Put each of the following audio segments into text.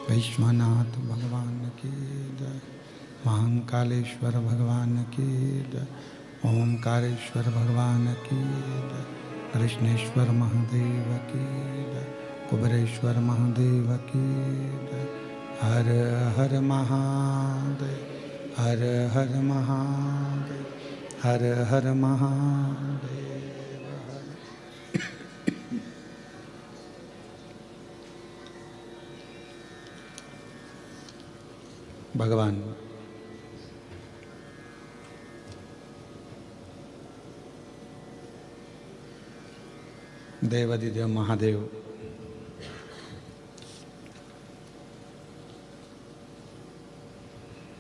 विश्वनाथ भगवान की जय। महाकालेश्वर भगवान की जय। ओमकारेश्वर भगवान की जय। कृष्णेश्वर महादेव की जय। कुबेरेश्वर महादेव की जय। हर हर महादेव, हर हर महादेव, हर हर महादेव। भगवान देवाधिदेव महादेव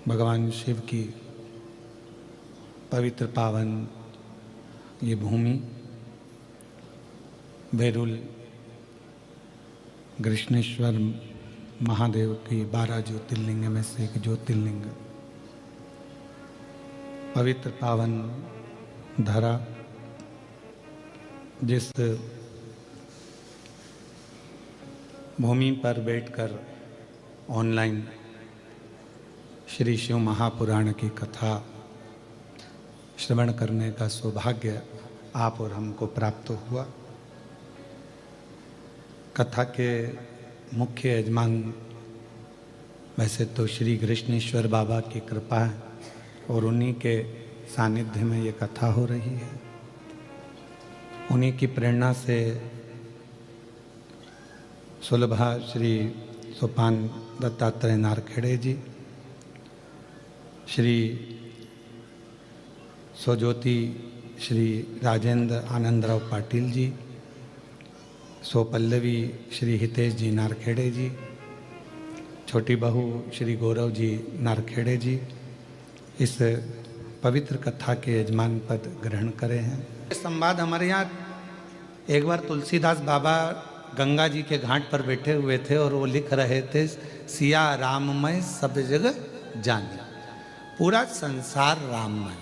भगवान शिव की पवित्र पावन ये भूमि बेरुल कृष्णेश्वर महादेव की 12 ज्योतिर्लिंग में से एक ज्योतिर्लिंग, पवित्र पावन धरा, जिस भूमि पर बैठकर ऑनलाइन श्री शिव महापुराण की कथा श्रवण करने का सौभाग्य आप और हमको प्राप्त हुआ। कथा के मुख्य यजमान वैसे तो श्री कृष्णेश्वर बाबा की कृपा है और उन्हीं के सानिध्य में ये कथा हो रही है। उन्हीं की प्रेरणा से सुलभा श्री सोपान दत्तात्रेय नारखेड़े जी, श्री सोज्योति श्री राजेंद्र आनंदराव पाटिल जी, सोपल्लवी श्री हितेश जी नारखेड़े जी, छोटी बहू श्री गौरव जी नारखेड़े जी इस पवित्र कथा के यजमान पद ग्रहण करे हैं। संवाद हमारे यहाँ एक बार तुलसीदास बाबा गंगा जी के घाट पर बैठे हुए थे और वो लिख रहे थे, सिया राममय सब जगह जाने, पूरा संसार राममय।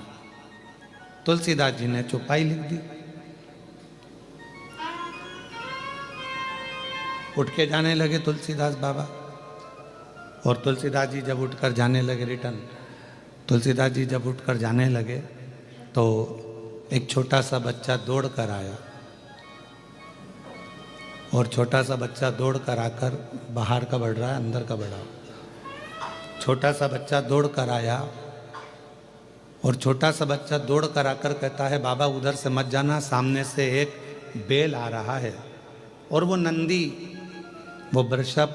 तुलसीदास जी ने चौपाई लिख दी। उठ के जाने लगे तुलसीदास बाबा, और तुलसीदास जी जब उठकर जाने लगे रिटर्न, तुलसीदास जी जब उठकर जाने लगे तो एक छोटा सा बच्चा दौड़ कर आया, और छोटा सा बच्चा दौड़ कर आकर बाहर का बढ़ रहा है, अंदर का बढ़ा। छोटा सा बच्चा दौड़ कर आया और छोटा सा बच्चा दौड़ कर आकर कहता है, बाबा उधर से मत जाना, सामने से एक बेल आ रहा है और वो नंदी, वो वृषभ,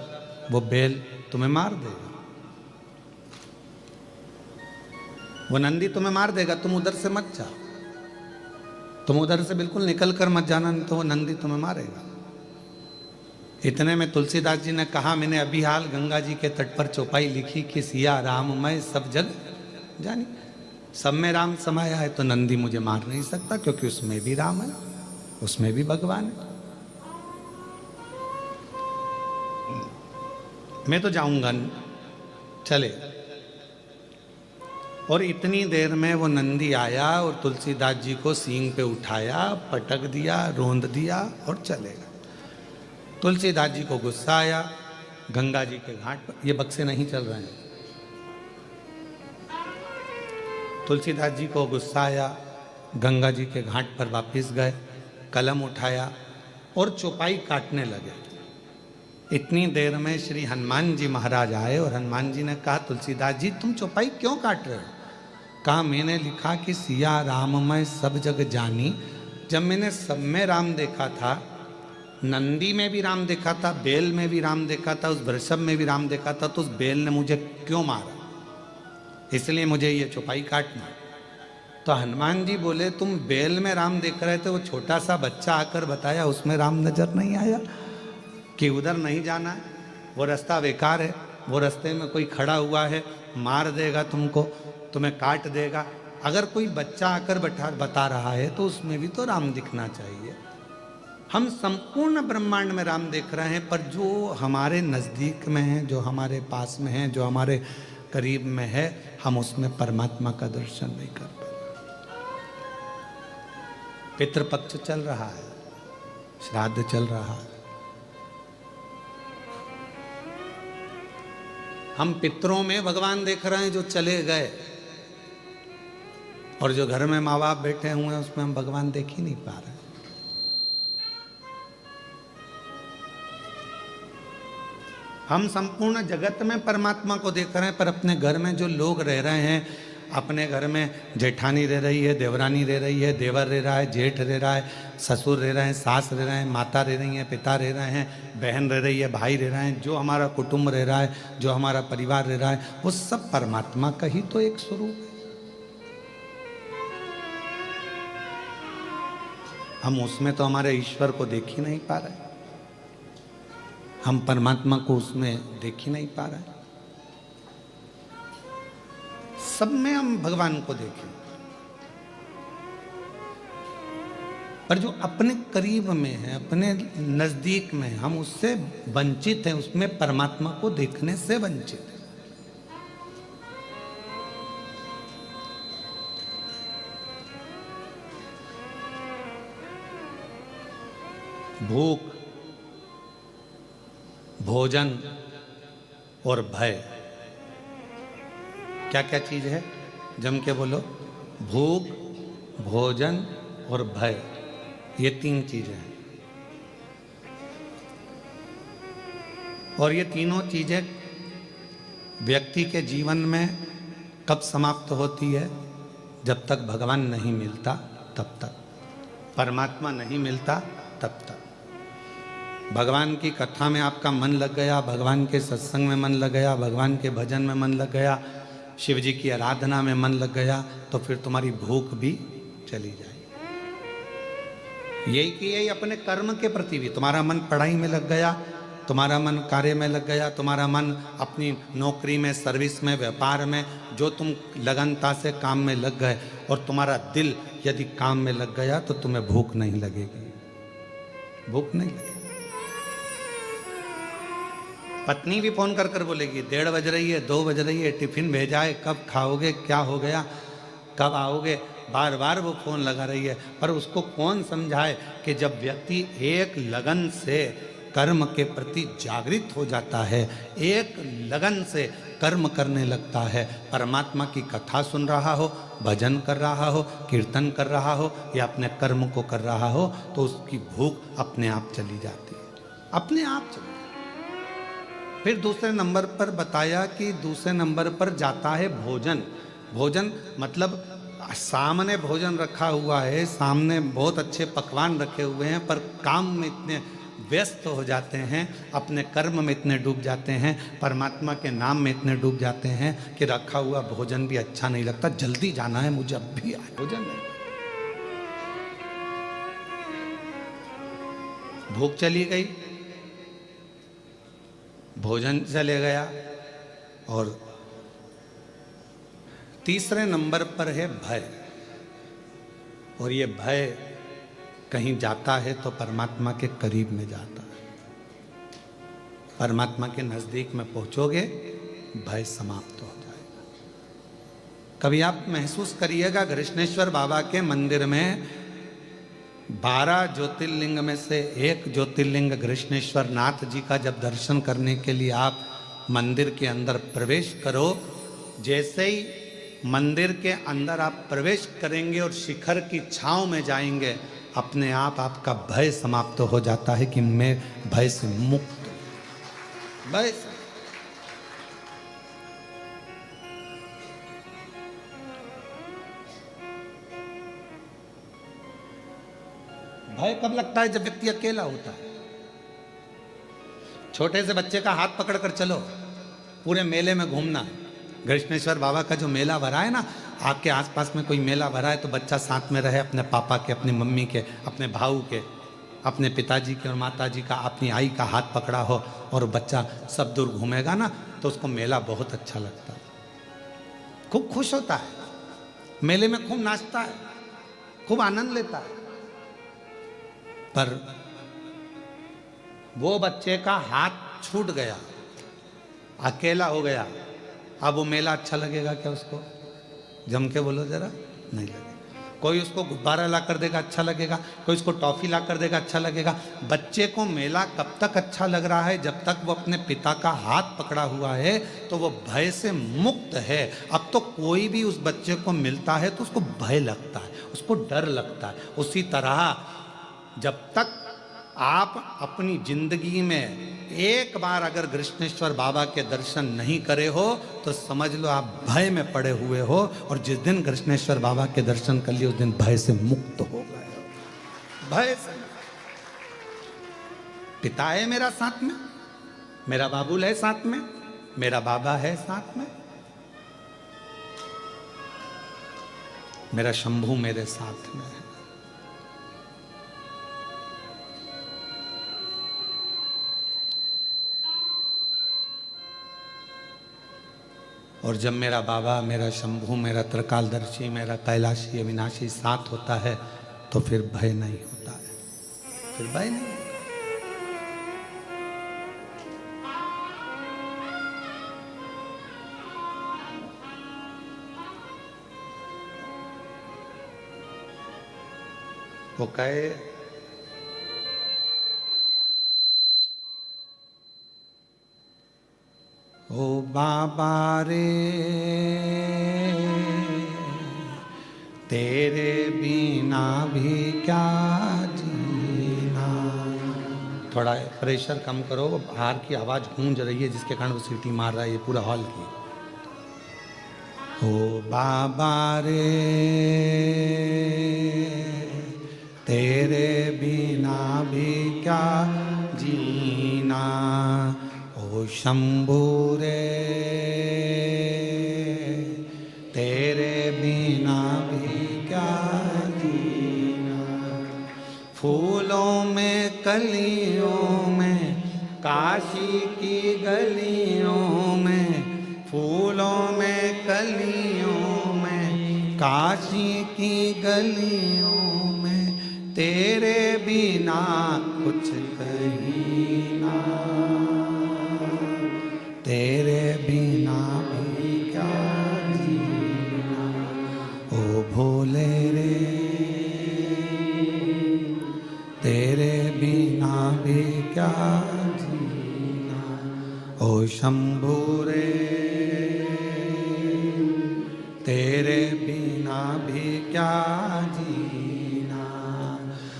वो बेल तुम्हें मार देगा। वो नंदी तुम्हें मार देगा, तुम उधर से मत जाओ, तुम उधर से बिल्कुल निकल कर मत जाना, नहीं तो वो नंदी तुम्हें मारेगा। इतने में तुलसीदास जी ने कहा, मैंने अभी हाल गंगा जी के तट पर चौपाई लिखी कि सिया राममय सब जग जानी। सब में राम समाया है तो नंदी मुझे मार नहीं सकता, क्योंकि उसमें भी राम है, उसमें भी भगवान है। मैं तो जाऊंगा, चले। और इतनी देर में वो नंदी आया और तुलसीदास जी को सींग पे उठाया, पटक दिया, रोंद दिया और चले गए। तुलसीदास जी को गुस्सा आया, गंगा जी के घाट पर, ये बक्से नहीं चल रहे हैं, तुलसीदास जी को गुस्सा आया, गंगा जी के घाट पर वापस गए, कलम उठाया और चौपाई काटने लगे। इतनी देर में श्री हनुमान जी महाराज आए और हनुमान जी ने कहा, तुलसीदास जी तुम चौपाई क्यों काट रहे हो? कहा, मैंने लिखा कि सिया राममय सब जग जानी। जब मैंने सब में राम देखा था, नंदी में भी राम देखा था, बेल में भी राम देखा था, उस वृषभ में भी राम देखा था, तो उस बेल ने मुझे क्यों मारा? इसलिए मुझे ये चौपाई काटना। तो हनुमान जी बोले, तुम बेल में राम देख रहे थे, वो छोटा सा बच्चा आकर बताया, उसमें राम नजर नहीं आया कि उधर नहीं जाना है, वो रास्ता बेकार है, वो रास्ते में कोई खड़ा हुआ है, मार देगा तुमको, तुम्हें काट देगा। अगर कोई बच्चा आकर बता रहा है तो उसमें भी तो राम दिखना चाहिए। हम संपूर्ण ब्रह्मांड में राम देख रहे हैं, पर जो हमारे नज़दीक में है, जो हमारे पास में है, जो हमारे करीब में है, हम उसमें परमात्मा का दर्शन नहीं कर पाते। पितृपक्ष चल रहा है, श्राद्ध चल रहा है, हम पितरों में भगवान देख रहे हैं जो चले गए, और जो घर में माँ बाप बैठे हुए हैं उसमें हम भगवान देख ही नहीं पा रहे। हम संपूर्ण जगत में परमात्मा को देख रहे हैं, पर अपने घर में जो लोग रह रहे हैं, अपने घर में जेठानी रह रही है, देवरानी रह रही है, देवर रह रहा है, जेठ रह रहा है, ससुर रह रहे हैं, सास रह रहे हैं, माता रह रही हैं, पिता रह रहे हैं, बहन रह रही है, भाई रह रहे हैं, जो हमारा कुटुंब रह रहा है, जो हमारा परिवार रह रहा है, वो सब परमात्मा का ही तो एक स्वरूप है। हम उसमें तो हमारे ईश्वर को देख ही नहीं पा रहे, हम परमात्मा को उसमें देख ही नहीं पा रहे। सब में हम भगवान को देखें, पर जो अपने करीब में है, अपने नजदीक में, हम उससे वंचित हैं, उसमें परमात्मा को देखने से वंचित हैं। भूख, भोजन और भय, क्या क्या चीज है? जम के बोलो। भूख, भोजन और भय, ये तीन चीजें हैं। और ये तीनों चीजें व्यक्ति के जीवन में कब समाप्त होती है? जब तक भगवान नहीं मिलता तब तक, परमात्मा नहीं मिलता तब तक। भगवान की कथा में आपका मन लग गया, भगवान के सत्संग में मन लग गया, भगवान के भजन में मन लग गया, शिव जी की आराधना में मन लग गया, तो फिर तुम्हारी भूख भी चली जाएगी। यही कि यही अपने कर्म के प्रति भी, तुम्हारा मन पढ़ाई में लग गया, तुम्हारा मन कार्य में लग गया, तुम्हारा मन अपनी नौकरी में, सर्विस में, व्यापार में, जो तुम लगनता से काम में लग गए, और तुम्हारा दिल यदि काम में लग गया, तो तुम्हें भूख नहीं लगेगी, भूख नहीं लगेगी। पत्नी भी फोन कर कर बोलेगी, 1:30 बज रही है, 2 बज रही है, टिफिन भेजा है, कब खाओगे, क्या हो गया, कब आओगे, बार बार वो फोन लगा रही है। पर उसको कौन समझाए कि जब व्यक्ति एक लगन से कर्म के प्रति जागृत हो जाता है, एक लगन से कर्म करने लगता है, परमात्मा की कथा सुन रहा हो, भजन कर रहा हो, कीर्तन कर रहा हो, या अपने कर्म को कर रहा हो, तो उसकी भूख अपने आप चली जाती है, अपने आप चली। फिर दूसरे नंबर पर बताया कि दूसरे नंबर पर जाता है भोजन। भोजन मतलब सामने भोजन रखा हुआ है, सामने बहुत अच्छे पकवान रखे हुए हैं, पर काम में इतने व्यस्त हो जाते हैं, अपने कर्म में इतने डूब जाते हैं, परमात्मा के नाम में इतने डूब जाते हैं कि रखा हुआ भोजन भी अच्छा नहीं लगता, जल्दी जाना है मुझे, अब भी भोजन नहीं। भूख चली गई, भोजन चले गया, और तीसरे नंबर पर है भय। और ये भय कहीं जाता है तो परमात्मा के करीब में जाता है। परमात्मा के नजदीक में पहुंचोगे, भय समाप्त हो जाएगा। कभी आप महसूस करिएगा, कृष्णेश्वर बाबा के मंदिर में 12 ज्योतिर्लिंग में से एक ज्योतिर्लिंग कृष्णेश्वर नाथ जी का जब दर्शन करने के लिए आप मंदिर के अंदर प्रवेश करो, जैसे ही मंदिर के अंदर आप प्रवेश करेंगे और शिखर की छांव में जाएंगे, अपने आप आपका भय समाप्त हो जाता है कि मैं भय से मुक्त, भय से। भय कब लगता है? जब व्यक्ति अकेला होता है। छोटे से बच्चे का हाथ पकड़कर चलो, पूरे मेले में घूमना। कृष्णेश्वर बाबा का जो मेला भरा है ना, आपके आसपास में कोई मेला भरा है तो बच्चा साथ में रहे, अपने पापा के, अपनी मम्मी के, अपने भाऊ के, अपने पिताजी के और माताजी का, अपनी आई का हाथ पकड़ा हो और बच्चा सब दूर घूमेगा ना, तो उसको मेला बहुत अच्छा लगता है, खूब खुश होता है, मेले में खूब नाचता है, खूब आनंद लेता है। पर वो बच्चे का हाथ छूट गया, अकेला हो गया, अब वो मेला अच्छा लगेगा क्या उसको? जम के बोलो जरा, नहीं लगेगा। कोई उसको गुब्बारा ला कर देगा, अच्छा लगेगा, कोई उसको टॉफी ला कर देगा, अच्छा लगेगा। बच्चे को मेला कब तक अच्छा लग रहा है? जब तक वो अपने पिता का हाथ पकड़ा हुआ है, तो वो भय से मुक्त है। अब तो कोई भी उस बच्चे को मिलता है तो उसको भय लगता है, उसको डर लगता है। उसी तरह जब तक आप अपनी जिंदगी में एक बार अगर कृष्णेश्वर बाबा के दर्शन नहीं करे हो, तो समझ लो आप भय में पड़े हुए हो, और जिस दिन कृष्णेश्वर बाबा के दर्शन कर लिए उस दिन भय से मुक्त हो गए। भय से। पिता है मेरा साथ में, मेरा बाबुल है साथ में, मेरा बाबा है साथ में, मेरा शंभू मेरे साथ में है। और जब मेरा बाबा, मेरा शंभू, मेरा त्रिकालदर्शी, मेरा कैलाशी अविनाशी साथ होता है, तो फिर भय नहीं होता है, फिर भय नहीं होता। वो कहे, ओ बाबा रे तेरे बिना भी क्या जीना। थोड़ा प्रेशर कम करो, बाहर की आवाज गूंज रही है जिसके कारण वो सीटी मार रहा है ये पूरा हॉल की। ओ बाबा रे तेरे बिना भी क्या जीना, ओ शंभू रे तेरे बिना भी क्या जीना। फूलों में कलियों में, काशी की गलियों में, फूलों में कलियों में, काशी की गलियों में, तेरे बिना कुछ कहीं ना, तेरे बिना भी क्या जीना। ओ भोले रे तेरे बिना भी क्या जीना। ओ शंभू रे तेरे बिना भी क्या जीना।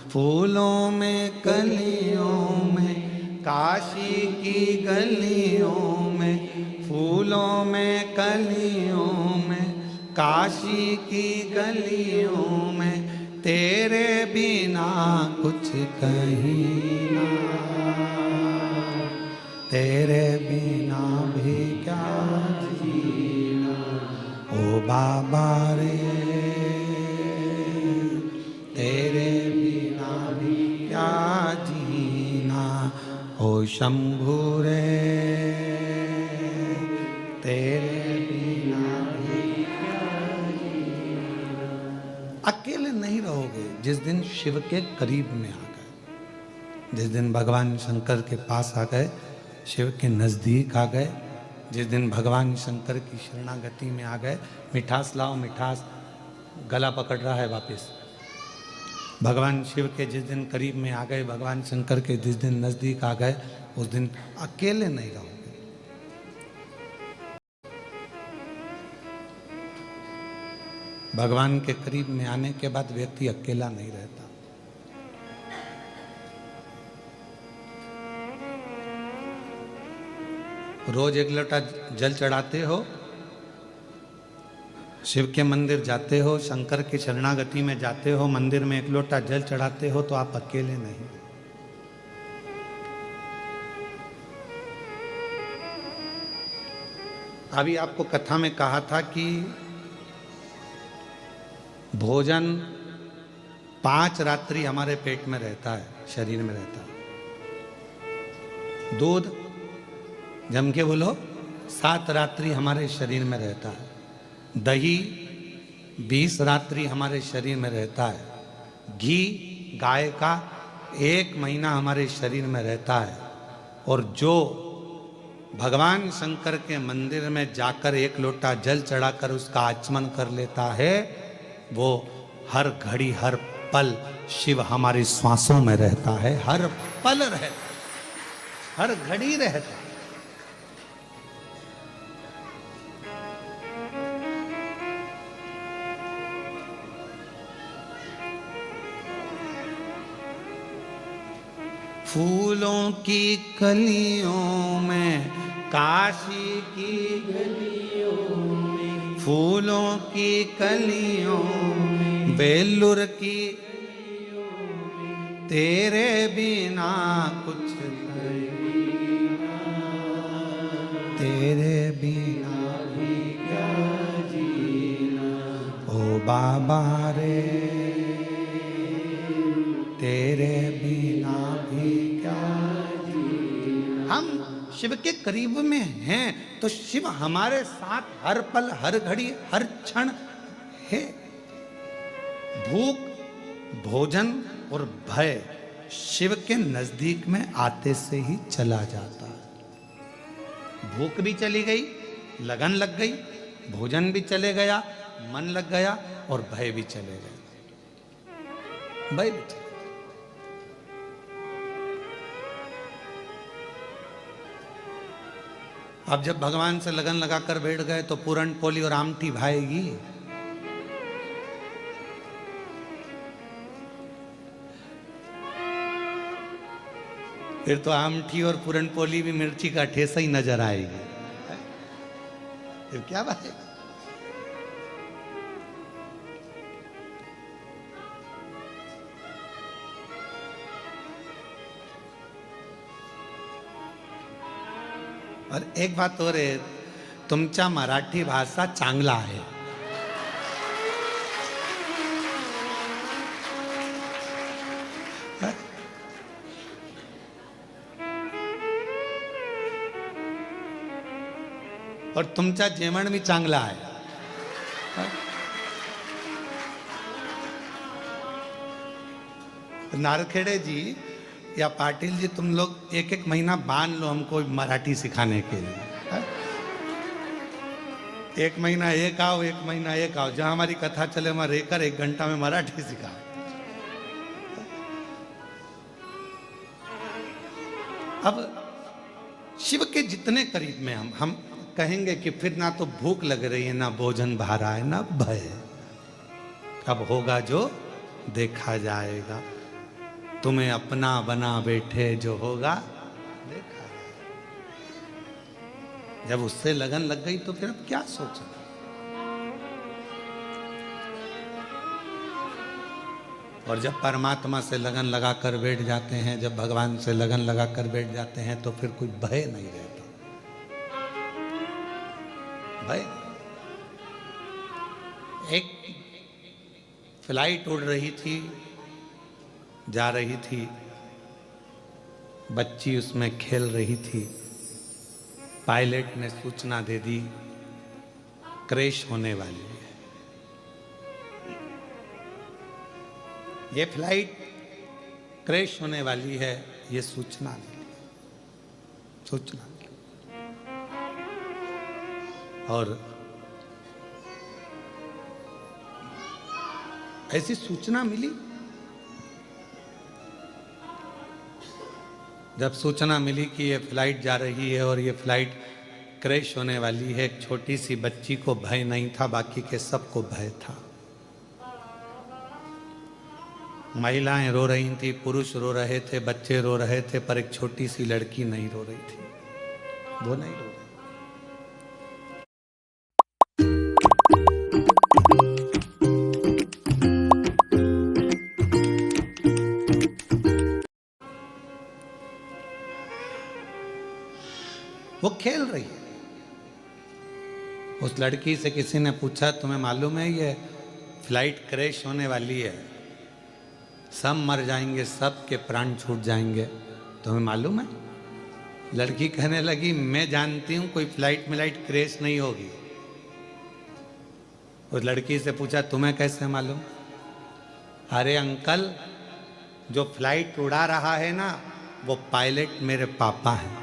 फूलों में कलियों में, काशी की गलियों में, फूलों में कलियों में, काशी की गलियों में, तेरे बिना कुछ कहीं ना, तेरे बिना भी क्या जीना, ओ बाबा रे तेरे बिना भी क्या जीना, ओ शंभू रे तेरे बिना भी क्या जीना। अकेले नहीं रहोगे जिस दिन शिव के करीब में आ गए, जिस दिन भगवान शंकर के पास आ गए, शिव के नज़दीक आ गए, जिस दिन भगवान शंकर की शरणागति में आ गए। मिठास लाओ मिठास, गला पकड़ रहा है वापस। भगवान शिव के जिस दिन करीब में आ गए, भगवान शंकर के जिस दिन नज़दीक आ गए, उस दिन अकेले नहीं रहोगे। भगवान के करीब में आने के बाद व्यक्ति अकेला नहीं रहता। रोज एक लोटा जल चढ़ाते हो, शिव के मंदिर जाते हो, शंकर की शरणागति में जाते हो, मंदिर में एक लोटा जल चढ़ाते हो, तो आप अकेले नहीं। अभी आपको कथा में कहा था कि भोजन 5 रात्रि हमारे पेट में रहता है, शरीर में रहता है। दूध जम के बोलो 7 रात्रि हमारे शरीर में रहता है। दही 20 रात्रि हमारे शरीर में रहता है। घी गाय का 1 महीना हमारे शरीर में रहता है। और जो भगवान शंकर के मंदिर में जाकर एक लोटा जल चढ़ाकर उसका आचमन कर लेता है, वो हर घड़ी हर पल शिव हमारी श्वासों में रहता है, हर पल रहता, हर घड़ी रहता। फूलों की कलियों में, काशी की गलियों में, फूलों की कलियों में, बेलूर की तेरे बिना कुछ तेरे बिना भी क्या जीना, ओ बाबा रे तेरे बिना भी क्या जीना। हम शिव के करीब में हैं तो शिव हमारे साथ हर पल हर घड़ी हर क्षण है। भूख, भोजन और भय शिव के नजदीक में आते से ही चला जाता है। भूख भी चली गई, लगन लग गई, भोजन भी चले गया, मन लग गया और भय भी चले गए। भय भी चले। अब जब भगवान से लगन लगाकर बैठ गए तो पूरन पोली और आमटी भाएगी। फिर तो आमठी और पूरन पोली भी मिर्ची का ठेसा ही नजर आएगी। फिर क्या बात है। और एक बात और है, तुमचा मराठी भाषा चांगला आहे। और तुमचा जेवण भी चांगला आहे। नारखेड़े जी या पाटिल जी, तुम लोग 1-1 महीना बांध लो हमको मराठी सिखाने के लिए। 1 महीना एक आओ, 1 महीना एक आओ, जहां हमारी कथा चले वहां रहकर 1 घंटा में मराठी सिखाओ। अब शिव के जितने करीब में हम कहेंगे कि फिर ना तो भूख लग रही है, ना भोजन भा रहा है, ना भय। अब होगा जो देखा जाएगा, तुम्हें अपना बना बैठे जो होगा देखा जाएगा। जब उससे लगन लग गई तो फिर अब क्या सोचना। और जब परमात्मा से लगन लगा कर बैठ जाते हैं, जब भगवान से लगन लगा कर बैठ जाते हैं, तो फिर कोई भय नहीं रहता। भय। एक फ्लाइट उड़ रही थी, जा रही थी, बच्ची उसमें खेल रही थी। पायलट ने सूचना दे दी, क्रैश होने वाली है। ये फ्लाइट क्रैश होने वाली है, ये सूचना मिली। और ऐसी सूचना मिली। जब सूचना मिली कि ये फ्लाइट जा रही है और ये फ्लाइट क्रैश होने वाली है, एक छोटी सी बच्ची को भय नहीं था, बाकी के सबको भय था। महिलाएं रो रही थी, पुरुष रो रहे थे, बच्चे रो रहे थे, पर एक छोटी सी लड़की नहीं रो रही थी। वो नहीं रो रही। वो खेल रही है। उस लड़की से किसी ने पूछा, तुम्हें मालूम है ये फ्लाइट क्रैश होने वाली है, सब मर जाएंगे, सब के प्राण छूट जाएंगे, तुम्हें मालूम है? लड़की कहने लगी, मैं जानती हूं कोई फ्लाइट मिलाइट क्रैश नहीं होगी। उस लड़की से पूछा, तुम्हें कैसे मालूम? अरे अंकल, जो फ्लाइट उड़ा रहा है ना, वो पायलट मेरे पापा हैं।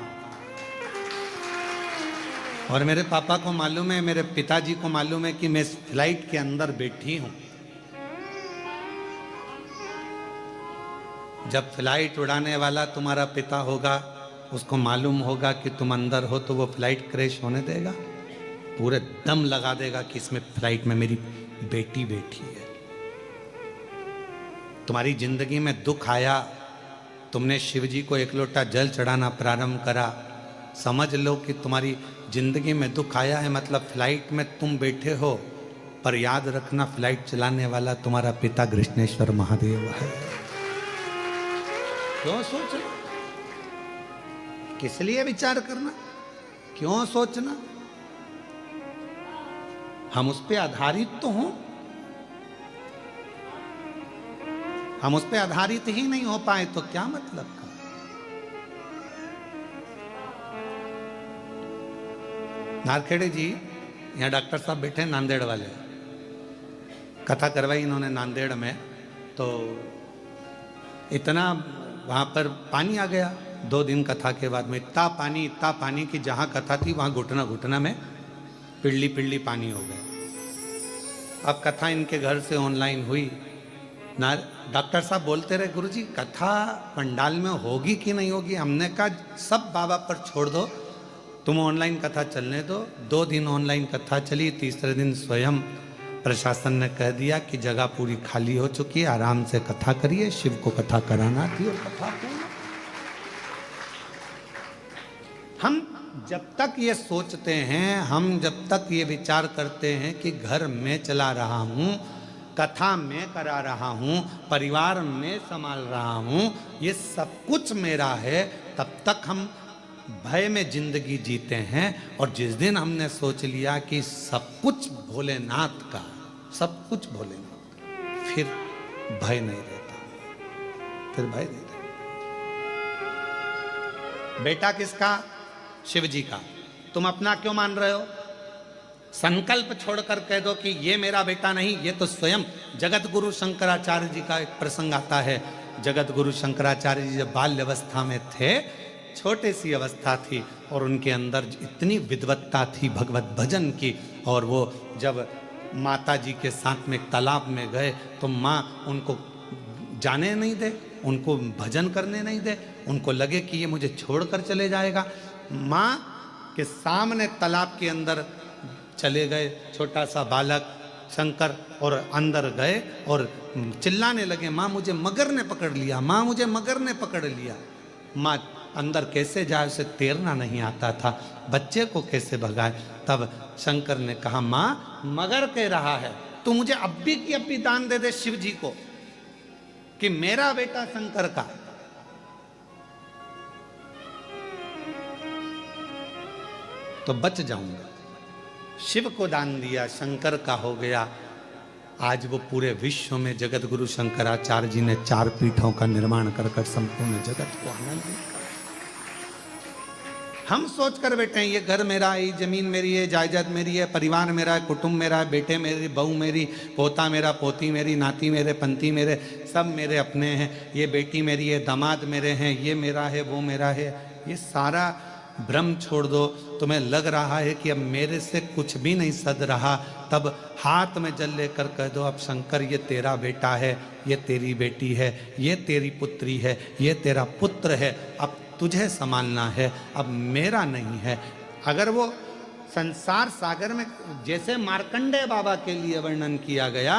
और मेरे पापा को मालूम है, मेरे पिताजी को मालूम है कि मैं इस फ्लाइट के अंदर बैठी हूं। जब फ्लाइट उड़ाने वाला तुम्हारा पिता होगा, उसको मालूम होगा कि तुम अंदर हो, तो वो फ्लाइट क्रैश होने देगा? पूरे दम लगा देगा कि इसमें फ्लाइट में मेरी बेटी बैठी है। तुम्हारी जिंदगी में दुख आया, तुमने शिव जी को एक लोटा जल चढ़ाना प्रारंभ करा, समझ लो कि तुम्हारी जिंदगी में दुख आया है, मतलब फ्लाइट में तुम बैठे हो। पर याद रखना, फ्लाइट चलाने वाला तुम्हारा पिता कृष्णेश्वर महादेव है। क्यों सोचना? किस लिए विचार करना? क्यों सोचना? हम उस पे आधारित तो हों। हम उस पे आधारित ही नहीं हो पाए तो क्या मतलब का? नारखेड़े जी, यहाँ डॉक्टर साहब बैठे, नांदेड़ वाले, कथा करवाई इन्होंने नांदेड़ में। तो इतना वहाँ पर पानी आ गया 2 दिन कथा के बाद में, इतना पानी कि जहाँ कथा थी वहाँ घुटना घुटना में पिल्ली पिल्ली पानी हो गया। अब कथा इनके घर से ऑनलाइन हुई ना, डॉक्टर साहब बोलते रहे, गुरुजी कथा पंडाल में होगी कि नहीं होगी? हमने कहा सब बाबा पर छोड़ दो, तुम ऑनलाइन कथा चलने दो। 2 दिन ऑनलाइन कथा चली, तीसरे दिन स्वयं प्रशासन ने कह दिया कि जगह पूरी खाली हो चुकी है, आराम से कथा करिए, शिव को कथा कराना थी और कथा पूर्ण। हम जब तक ये सोचते हैं, हम जब तक ये विचार करते हैं कि घर में चला रहा हूँ, कथा में करा रहा हूँ, परिवार में संभाल रहा हूँ, ये सब कुछ मेरा है, तब तक हम भय में जिंदगी जीते हैं। और जिस दिन हमने सोच लिया कि सब कुछ भोलेनाथ का, सब कुछ भोलेनाथ का, फिर भय नहीं रहता, फिर भय नहीं रहता। बेटा किसका? शिव जी का। तुम अपना क्यों मान रहे हो? संकल्प छोड़कर कह दो कि ये मेरा बेटा नहीं, ये तो स्वयं जगत गुरु शंकराचार्य जी का एक प्रसंग आता है। जगत गुरु शंकराचार्य जी जब बाल्य अवस्था में थे, छोटी सी अवस्था थी, और उनके अंदर इतनी विद्वत्ता थी भगवत भजन की, और वो जब माता जी के साथ में तालाब में गए तो माँ उनको जाने नहीं दे, उनको भजन करने नहीं दे, उनको लगे कि ये मुझे छोड़कर चले जाएगा। माँ के सामने तालाब के अंदर चले गए छोटा सा बालक शंकर, और अंदर गए और चिल्लाने लगे, माँ मुझे मगर ने पकड़ लिया, माँ मुझे मगर ने पकड़ लिया। माँ अंदर कैसे जाए, उसे तैरना नहीं आता था, बच्चे को कैसे भगाए? तब शंकर ने कहा, माँ मगर कह रहा है, तू मुझे अब्बी की अब्बी दान दे दे शिव जी को। कि मेरा बेटा शंकर का, तो बच जाऊंगा। शिव को दान दिया, शंकर का हो गया। आज वो पूरे विश्व में जगत गुरु शंकराचार्य जी ने 4 पीठों का निर्माण कर कर संपूर्ण जगत को आनंदित करा। हम सोच कर बैठे हैं ये घर मेरा है, ये जमीन मेरी है, जायदाद मेरी है, परिवार मेरा है, कुटुंब मेरा है, बेटे मेरी, बहू मेरी, पोता मेरा, पोती मेरी, नाती मेरे, पंती मेरे, सब मेरे अपने हैं। ये बेटी मेरी है, दामाद मेरे हैं, ये मेरा है, वो मेरा है। ये सारा भ्रम छोड़ दो। तुम्हें लग रहा है कि अब मेरे से कुछ भी नहीं सद रहा, तब हाथ में जल लेकर कह दो अब शंकर ये तेरा बेटा है, ये तेरी बेटी है, ये तेरी पुत्री है, ये तेरा पुत्र है, अब तुझे संभालना है, अब मेरा नहीं है। अगर वो संसार सागर में, जैसे मार्कंडेय बाबा के लिए वर्णन किया गया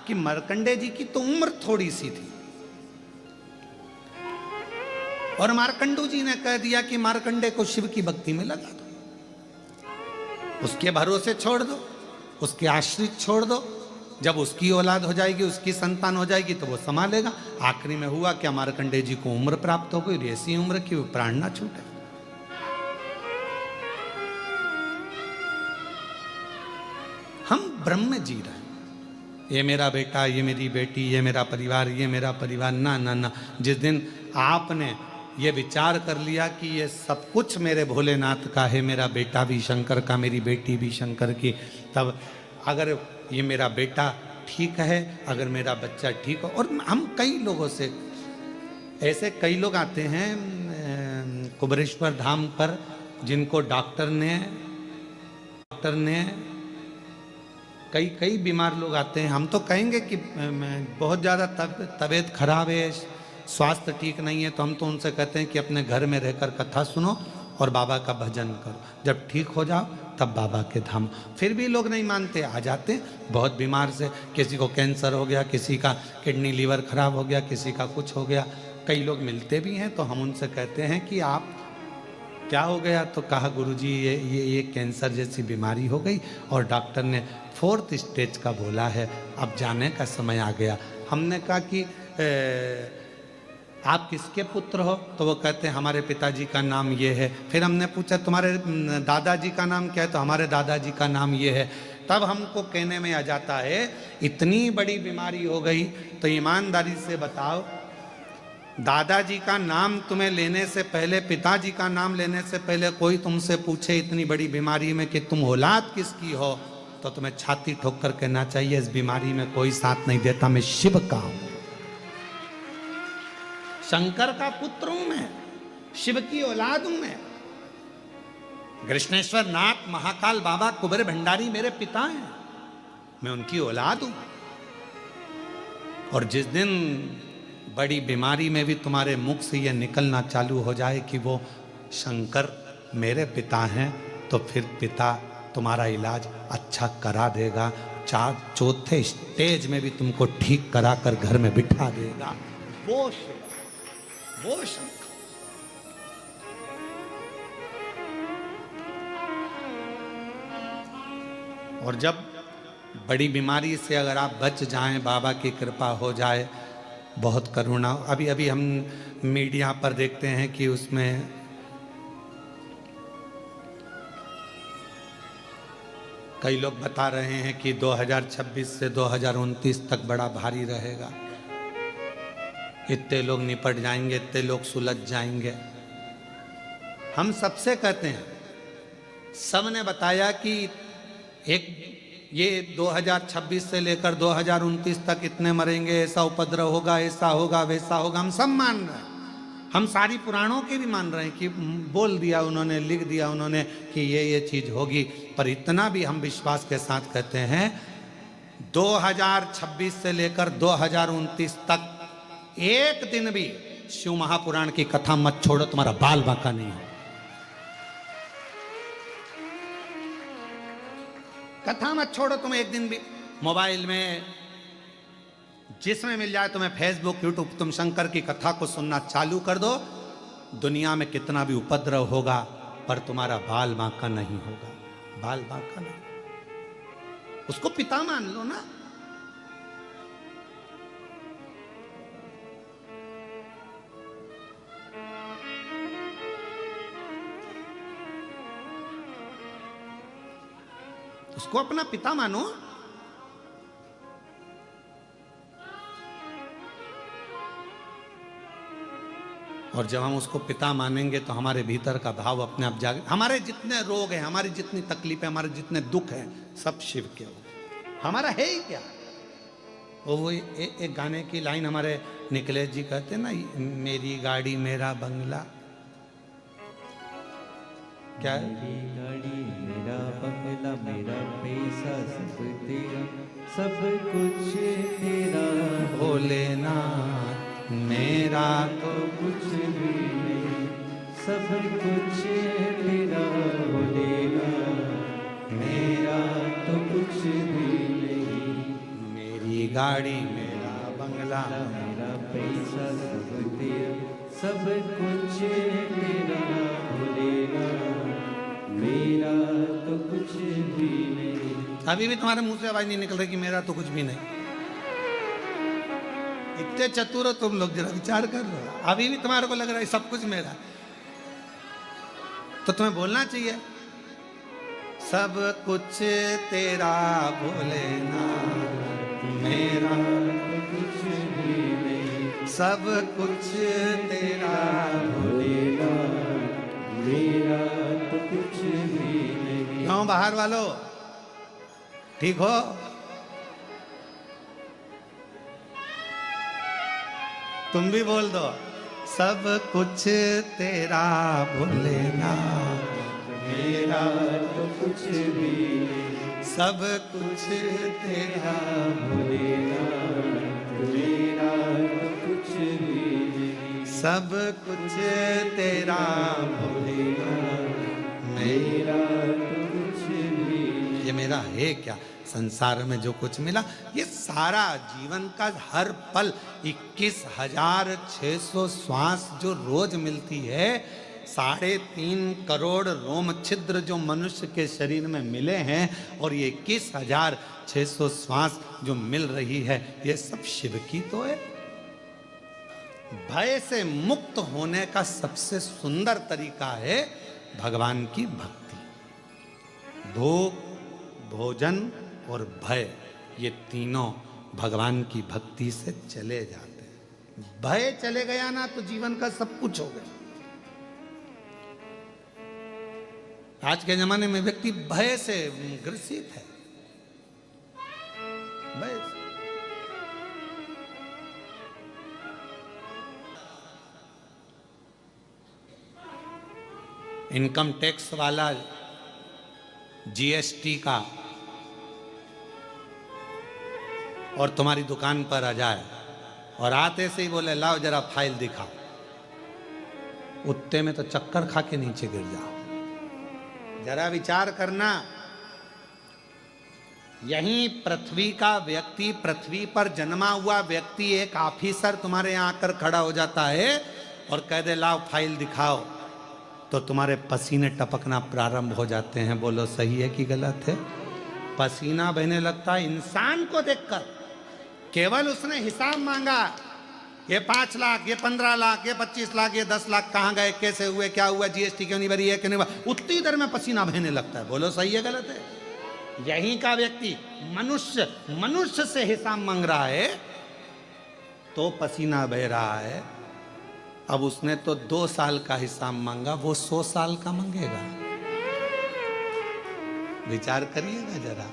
कि मार्कंडेय जी की तो उम्र थोड़ी सी थी, और मार्कंडू जी ने कह दिया कि मार्कंडेय को शिव की भक्ति में लगा दो, उसके भरोसे छोड़ दो, उसके आश्रित छोड़ दो। जब उसकी औलाद हो जाएगी, उसकी संतान हो जाएगी तो वो संभालेगा। आखिरी में हुआ क्या, मार्कंडेय जी को उम्र प्राप्त हो गई, ऐसी उम्र की वो प्राण ना छूटे। हम ब्रह्म में जी रहे हैं। ये मेरा बेटा, ये मेरी बेटी, ये मेरा परिवार, ये मेरा परिवार, ना ना ना। जिस दिन आपने ये विचार कर लिया कि ये सब कुछ मेरे भोलेनाथ का है, मेरा बेटा भी शंकर का, मेरी बेटी भी शंकर की, तब अगर ये मेरा बेटा ठीक है, अगर मेरा बच्चा ठीक हो। और हम कई लोगों से, ऐसे कई लोग आते हैं कुबरेश्वर धाम पर, जिनको डॉक्टर ने कई बीमार लोग आते हैं। हम तो कहेंगे कि बहुत ज़्यादा तबीयत खराब है, स्वास्थ्य ठीक नहीं है, तो हम तो उनसे कहते हैं कि अपने घर में रहकर कथा सुनो और बाबा का भजन करो, जब ठीक हो जाओ तब बाबा के धाम। फिर भी लोग नहीं मानते, आ जाते बहुत बीमार से, किसी को कैंसर हो गया, किसी का किडनी लीवर खराब हो गया, किसी का कुछ हो गया। कई लोग मिलते भी हैं तो हम उनसे कहते हैं कि आप क्या हो गया, तो कहा गुरुजी ये कैंसर जैसी बीमारी हो गई और डॉक्टर ने 4th स्टेज का बोला है, अब जाने का समय आ गया। हमने कहा कि आप किसके पुत्र हो, तो वो कहते हैं हमारे पिताजी का नाम ये है। फिर हमने पूछा तुम्हारे दादाजी का नाम क्या है, तो हमारे दादाजी का नाम ये है। तब हमको कहने में आ जाता है इतनी बड़ी बीमारी हो गई, तो ईमानदारी से बताओ, दादाजी का नाम तुम्हें लेने से पहले, पिताजी का नाम लेने से पहले कोई तुमसे पूछे इतनी बड़ी बीमारी में कि तुम औलाद किसकी हो, तो तुम्हें छाती ठोक कर कहना चाहिए इस बीमारी में कोई साथ नहीं देता, मैं शिव का हूं, शंकर का पुत्र हूं मैं, शिव की औलाद हूं मैं। कृष्णेश्वर नाथ, महाकाल बाबा, कुबेर भंडारी मेरे पिता हैं, मैं उनकी औलाद हूं। और जिस दिन बड़ी बीमारी में भी तुम्हारे मुख से यह निकलना चालू हो जाए कि वो शंकर मेरे पिता हैं, तो फिर पिता तुम्हारा इलाज अच्छा करा देगा, 4थे स्टेज में भी तुमको ठीक करा कर घर में बिठा देगा। वो शंकर। और जब बड़ी बीमारी से अगर आप बच जाएं, बाबा की कृपा हो जाए, बहुत करुणा। अभी अभी हम मीडिया पर देखते हैं कि उसमें कई लोग बता रहे हैं कि 2026 से 2029 तक बड़ा भारी रहेगा, इतने लोग निपट जाएंगे, इतने लोग सुलझ जाएंगे। हम सबसे कहते हैं, सब ने बताया कि एक ये 2026 से लेकर 2029 तक इतने मरेंगे, ऐसा उपद्रव होगा, ऐसा होगा, वैसा होगा, हम सब मान रहे हैं। हम सारी पुराणों के भी मान रहे हैं कि बोल दिया उन्होंने, लिख दिया उन्होंने कि ये चीज होगी। पर इतना भी हम विश्वास के साथ कहते हैं, 2026 से लेकर 2029 तक एक दिन भी शिव महापुराण की कथा मत छोड़ो, तुम्हारा बाल बांका नहीं हो। कथा मत छोड़ो तुम एक दिन भी। मोबाइल में जिसमें मिल जाए तुम्हें, फेसबुक, यूट्यूब, तुम शंकर की कथा को सुनना चालू कर दो। दुनिया में कितना भी उपद्रव होगा पर तुम्हारा बाल बांका नहीं होगा, बाल बांका नहीं। उसको पिता मान लो ना। उसको अपना पिता मानो। और जब हम उसको पिता मानेंगे तो हमारे भीतर का भाव अपने आप जागे। हमारे जितने रोग हैं, हमारी जितनी तकलीफें, हमारे जितने दुख हैं, सब शिव के हो। हमारा है ही क्या। वो एक गाने की लाइन हमारे निकलेश जी कहते ना, मेरी गाड़ी मेरा बंगला, क्या है? मेरी गाड़ी मेरा बंगला, मेरा पैसा सब तेरा, सब कुछ तेरा भोलेनाथ, मेरा तो कुछ भी नहीं, सब कुछ तेरा भोलेनाथ, मेरा तो कुछ भी नहीं। मेरी गाड़ी मेरा बंगला, मेरा पैसा सब तेरा, सब कुछ तेरा भोलेनाथ, मेरा तो कुछ भी नहीं। अभी भी तुम्हारे मुंह से आवाज नहीं निकल रही कि मेरा तो कुछ भी नहीं। इतने चतुर हो तुम लोग, जरा विचार कर लो। अभी भी तुम्हारे को लग रहा है सब कुछ मेरा, तो तुम्हें बोलना चाहिए सब कुछ तेरा भोलेनाथ, मेरा तो कुछ भी नहीं, सब कुछ तेरा भोलेनाथ, मेरा तो कुछ भी नहीं। क्यों बाहर वालों, ठीक हो? तुम भी बोल दो, सब कुछ तेरा भोलेनाथ, मेरा तो कुछ भी नहीं, सब कुछ तेरा भोलेनाथ, मेरा तो कुछ भी नहीं, सब कुछ तेरा भोलेनाथ, मेरा। मेरा तो कुछ भी नहीं। ये मेरा है क्या? संसार में जो कुछ मिला, ये सारा जीवन का हर पल 21,600 श्वास जो रोज मिलती है, 3.5 करोड़ रोम छिद्र जो मनुष्य के शरीर में मिले हैं, और ये 21,600 श्वास जो मिल रही है, ये सब शिव की तो है। भय से मुक्त होने का सबसे सुंदर तरीका है भगवान की भक्ति। भूख, भोजन और भय, ये तीनों भगवान की भक्ति से चले जाते हैं। भय चले गया ना तो जीवन का सब कुछ हो गया। आज के जमाने में व्यक्ति भय से ग्रसित है, भय से। इनकम टैक्स वाला जीएसटी का और तुम्हारी दुकान पर आ जाए और आते से ही बोले लाओ जरा फाइल दिखाओ, उतने में तो चक्कर खा के नीचे गिर जाओ। जरा विचार करना, यहीं पृथ्वी का व्यक्ति, पृथ्वी पर जन्मा हुआ व्यक्ति, एक ऑफिसर तुम्हारे यहां आकर खड़ा हो जाता है और कह दे लाओ फाइल दिखाओ, तो तुम्हारे पसीने टपकना प्रारंभ हो जाते हैं। बोलो सही है कि गलत है? पसीना बहने लगता है इंसान को देखकर। केवल उसने हिसाब मांगा, ये 5 लाख, ये 15 लाख, ये 25 लाख, ये 10 लाख कहाँ गए, कैसे हुए, क्या हुआ, जीएसटी क्यों नहीं भरी है, क्यों नहीं भरी, उतनी देर में पसीना बहने लगता है। बोलो सही है गलत है? यहीं का व्यक्ति मनुष्य से हिसाब मांग रहा है तो पसीना बह रहा है। अब उसने तो 2 साल का हिसाब मांगा, वो 100 साल का मांगेगा। विचार करिएगा जरा,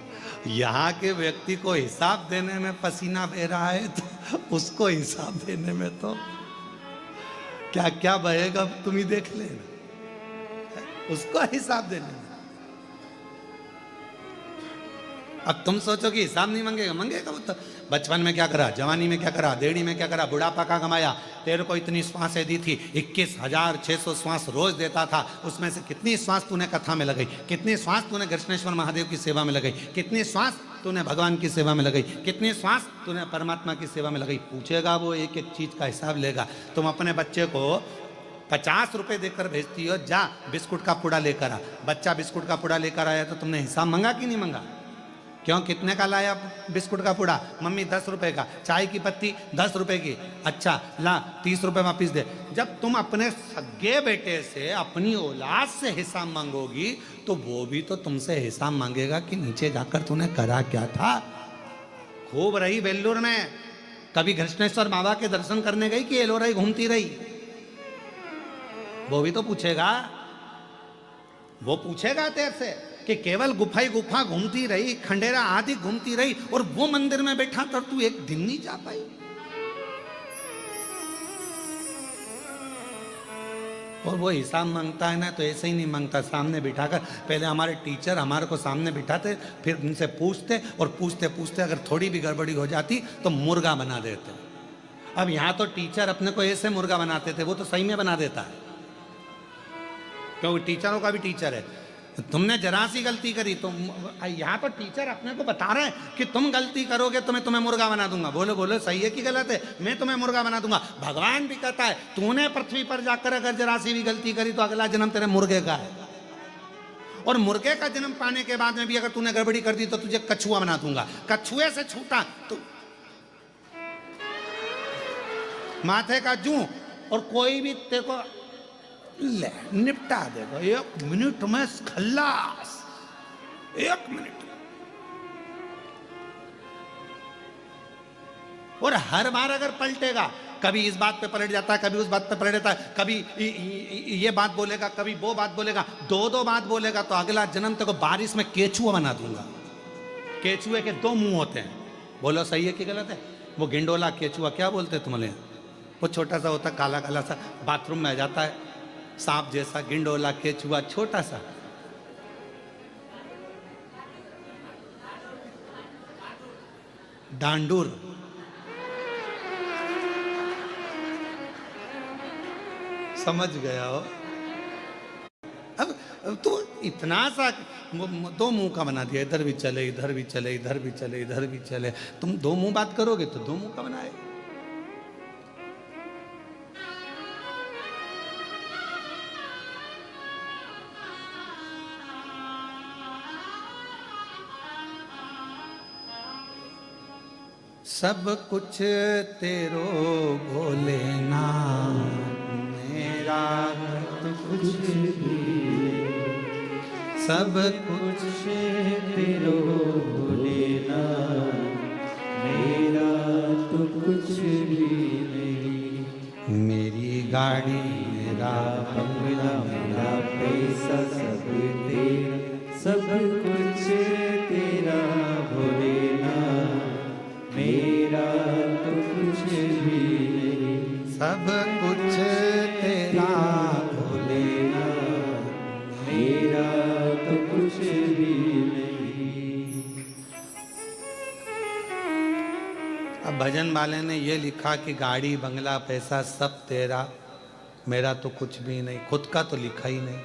यहाँ के व्यक्ति को हिसाब देने में पसीना बह रहा है तो उसको हिसाब देने में तो क्या क्या बहेगा तुम ही देख लेना, उसको हिसाब देने में। अब तुम सोचो कि हिसाब नहीं मांगेगा, मांगेगा वो तो। बचपन में क्या करा, जवानी में क्या करा, देड़ी में क्या करा, बुढ़ापा का कमाया, तेरे को इतनी श्वासें दी थी, 21,600 श्वास रोज देता था, उसमें से कितनी श्वास तूने कथा में लगाई, कितनी श्वास तूने कृष्णेश्वर महादेव की सेवा में लगाई, कितनी श्वास तूने भगवान की सेवा में लगाई, कितनी श्वास तूने परमात्मा की सेवा में लगाई। पूछेगा वो, एक एक चीज का हिसाब लेगा। तुम अपने बच्चे को 50 रुपए देकर भेजती हो, जा बिस्कुट का पुड़ा लेकर आ, बच्चा बिस्कुट का पुड़ा लेकर आया तो तुमने हिसाब मांगा कि नहीं मांगा? क्यों, कितने का लाया बिस्कुट का पुड़ा? मम्मी 10 रुपए का। चाय की पत्ती 10 रुपए की। अच्छा ला 30 रुपए वापिस दे। जब तुम अपने सगे बेटे से, अपनी औलाद से हिसाब मांगोगी तो वो भी तो तुमसे हिसाब मांगेगा कि नीचे जाकर तूने करा क्या था। खूब रही वेल्लूर में, कभी घृष्णेश्वर बाबा के दर्शन करने गई कि एलोराई घूमती रही? वो भी तो पूछेगा, वो पूछेगा तेरे से कि केवल गुफा ही गुफा घूमती रही, खंडेरा आदि घूमती रही और वो मंदिर में बैठा तब तू एक दिन नहीं जा पाई। और वो हिसाब मांगता है ना तो ऐसे ही नहीं मांगता, सामने बिठाकर, पहले हमारे टीचर हमारे को सामने बिठाते, फिर उनसे पूछते और पूछते पूछते अगर थोड़ी भी गड़बड़ी हो जाती तो मुर्गा बना देते। अब यहाँ तो टीचर अपने को ऐसे मुर्गा बनाते थे, वो तो सही में बना देता है, क्योंकि टीचरों का भी टीचर है। तुमने जरा सी गलती करी तो यहाँ तो टीचर अपने को बता रहे हैं कि तुम गलती करोगे तो मैं तुम्हें मुर्गा बना दूंगा। बोलो बोलो सही है कि गलत है? मैं तुम्हें मुर्गा बना दूंगा। भगवान भी कहता है तूने पृथ्वी पर जाकर अगर जरा सी भी गलती करी तो अगला जन्म तेरे मुर्गे का है, और मुर्गे का जन्म पाने के बाद में भी अगर तूने गड़बड़ी कर दी तो तुझे कछुआ बना दूंगा। कछुए से छूटा तो माथे का जूं, और कोई भी तेरे को ले निपटा देगा 1 मिनट में, खल्लास 1 मिनट। और हर बार अगर पलटेगा, कभी इस बात पे पलट जाता है, कभी उस बात पे पलट जाता है, कभी ये बात बोलेगा, कभी वो बात बोलेगा, 2 बात बोलेगा तो अगला जन्म तेरे को बारिश में केचुआ बना दूंगा। केचुए के 2 मुंह होते हैं। बोलो सही है कि गलत है? वो गिंडोला केचुआ क्या बोलते हैं तुम्हारे? वो छोटा सा होता, काला काला सा, बाथरूम में आ जाता है, सांप जैसा। गिंडोला केचुआ छोटा सा। डांडूर, समझ गया हो? अब तो इतना सा 2 मुंह का बना दिया, इधर भी चले, इधर भी चले, इधर भी चले, इधर भी चले। तुम 2 मुंह बात करोगे तो 2 मुंह का बनाए। सब कुछ तेरो भोलेनाथ, मेरा तो कुछ भी, सब कुछ तेरो भोलेनाथ, मेरा तो कुछ भी नहीं। मेरी गाड़ी, मेरा बंगला, मेरा पैसा सब तेरा, सब कुछ तेरा भोलेनाथ, मेरा तो कुछ भी नहीं। सब कुछ तेरा भोलेनाथ, मेरा तो कुछ भी नहीं। अब भजन वाले ने ये लिखा कि गाड़ी बंगला पैसा सब तेरा, मेरा तो कुछ भी नहीं। खुद का तो लिखा ही नहीं।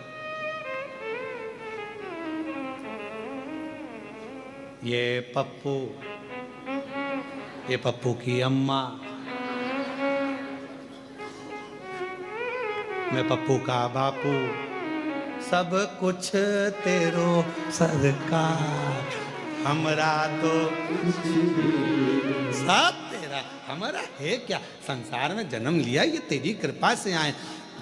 ये पप्पू की अम्मा, मैं पप्पू का बापू, सब कुछ तेरो सरकार, हमरा तो कुछ भी सब तेरा, हमारा है क्या? संसार में जन्म लिया ये तेरी कृपा से आए,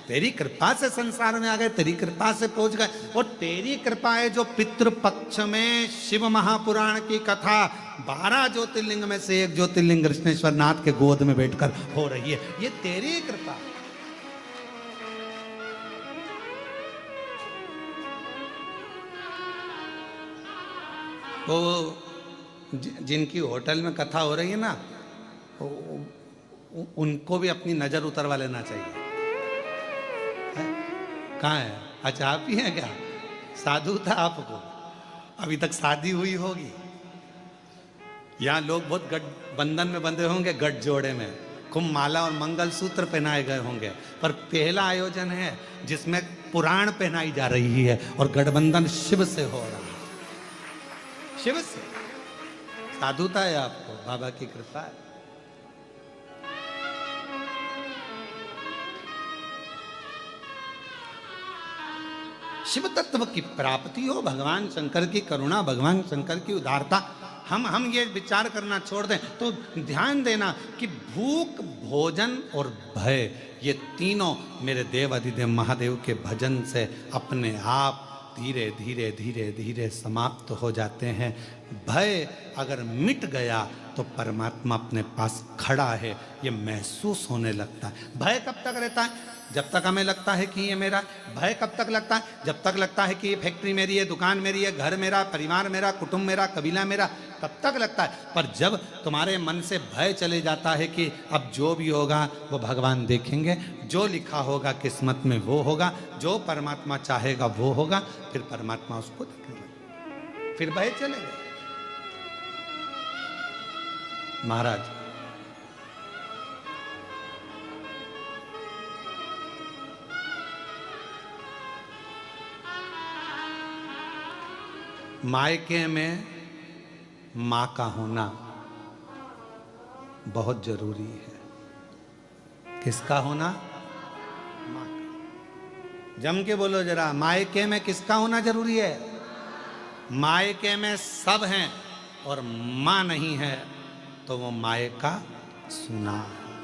तेरी कृपा से संसार में आ गए, तेरी कृपा से पहुंच गए। और तेरी कृपा है जो पितृपक्ष में शिव महापुराण की कथा 12 ज्योतिर्लिंग में से एक ज्योतिर्लिंग कृष्णेश्वर नाथ के गोद में बैठकर हो रही है, ये तेरी कृपा। वो जिनकी होटल में कथा हो रही है ना, उनको भी अपनी नजर उतरवा लेना चाहिए। कहाँ है? अच्छा आप ही हैं क्या? साधु था आपको, अभी तक शादी हुई होगी। यहाँ लोग बहुत गठ बंधन में बंधे होंगे, गठ जोड़े में खूब माला और मंगल सूत्र पहनाए गए होंगे, पर पहला आयोजन है जिसमें पुराण पहनाई जा रही है और गठबंधन शिव से हो रहा है, शिव से। साधुता है आपको, बाबा की कृपा है। शिव तत्व की प्राप्ति हो, भगवान शंकर की करुणा, भगवान शंकर की उदारता हम ये विचार करना छोड़ दें तो ध्यान देना कि भूख, भोजन और भय, ये तीनों मेरे देव अधिदेव महादेव के भजन से अपने आप धीरे धीरे धीरे धीरे समाप्त हो जाते हैं। भय अगर मिट गया तो परमात्मा अपने पास खड़ा है, ये महसूस होने लगता है। भय कब तक रहता है? जब तक हमें लगता है कि ये मेरा। भय कब तक लगता है? जब तक लगता है कि ये फैक्ट्री मेरी है, दुकान मेरी है, घर मेरा, परिवार मेरा, कुटुंब मेरा, कबीला मेरा, तब तक लगता है। पर जब तुम्हारे मन से भय चले जाता है कि अब जो भी होगा वो भगवान देखेंगे, जो लिखा होगा किस्मत में वो होगा, जो परमात्मा चाहेगा वो होगा, फिर परमात्मा उसको देखेगा, फिर भय चले गए। महाराज, मायके में मां का होना बहुत जरूरी है। किसका होना? मां का। जम के बोलो जरा, मायके में किसका होना जरूरी है? मायके में सब हैं और मां नहीं है तो वो मायका सुना है,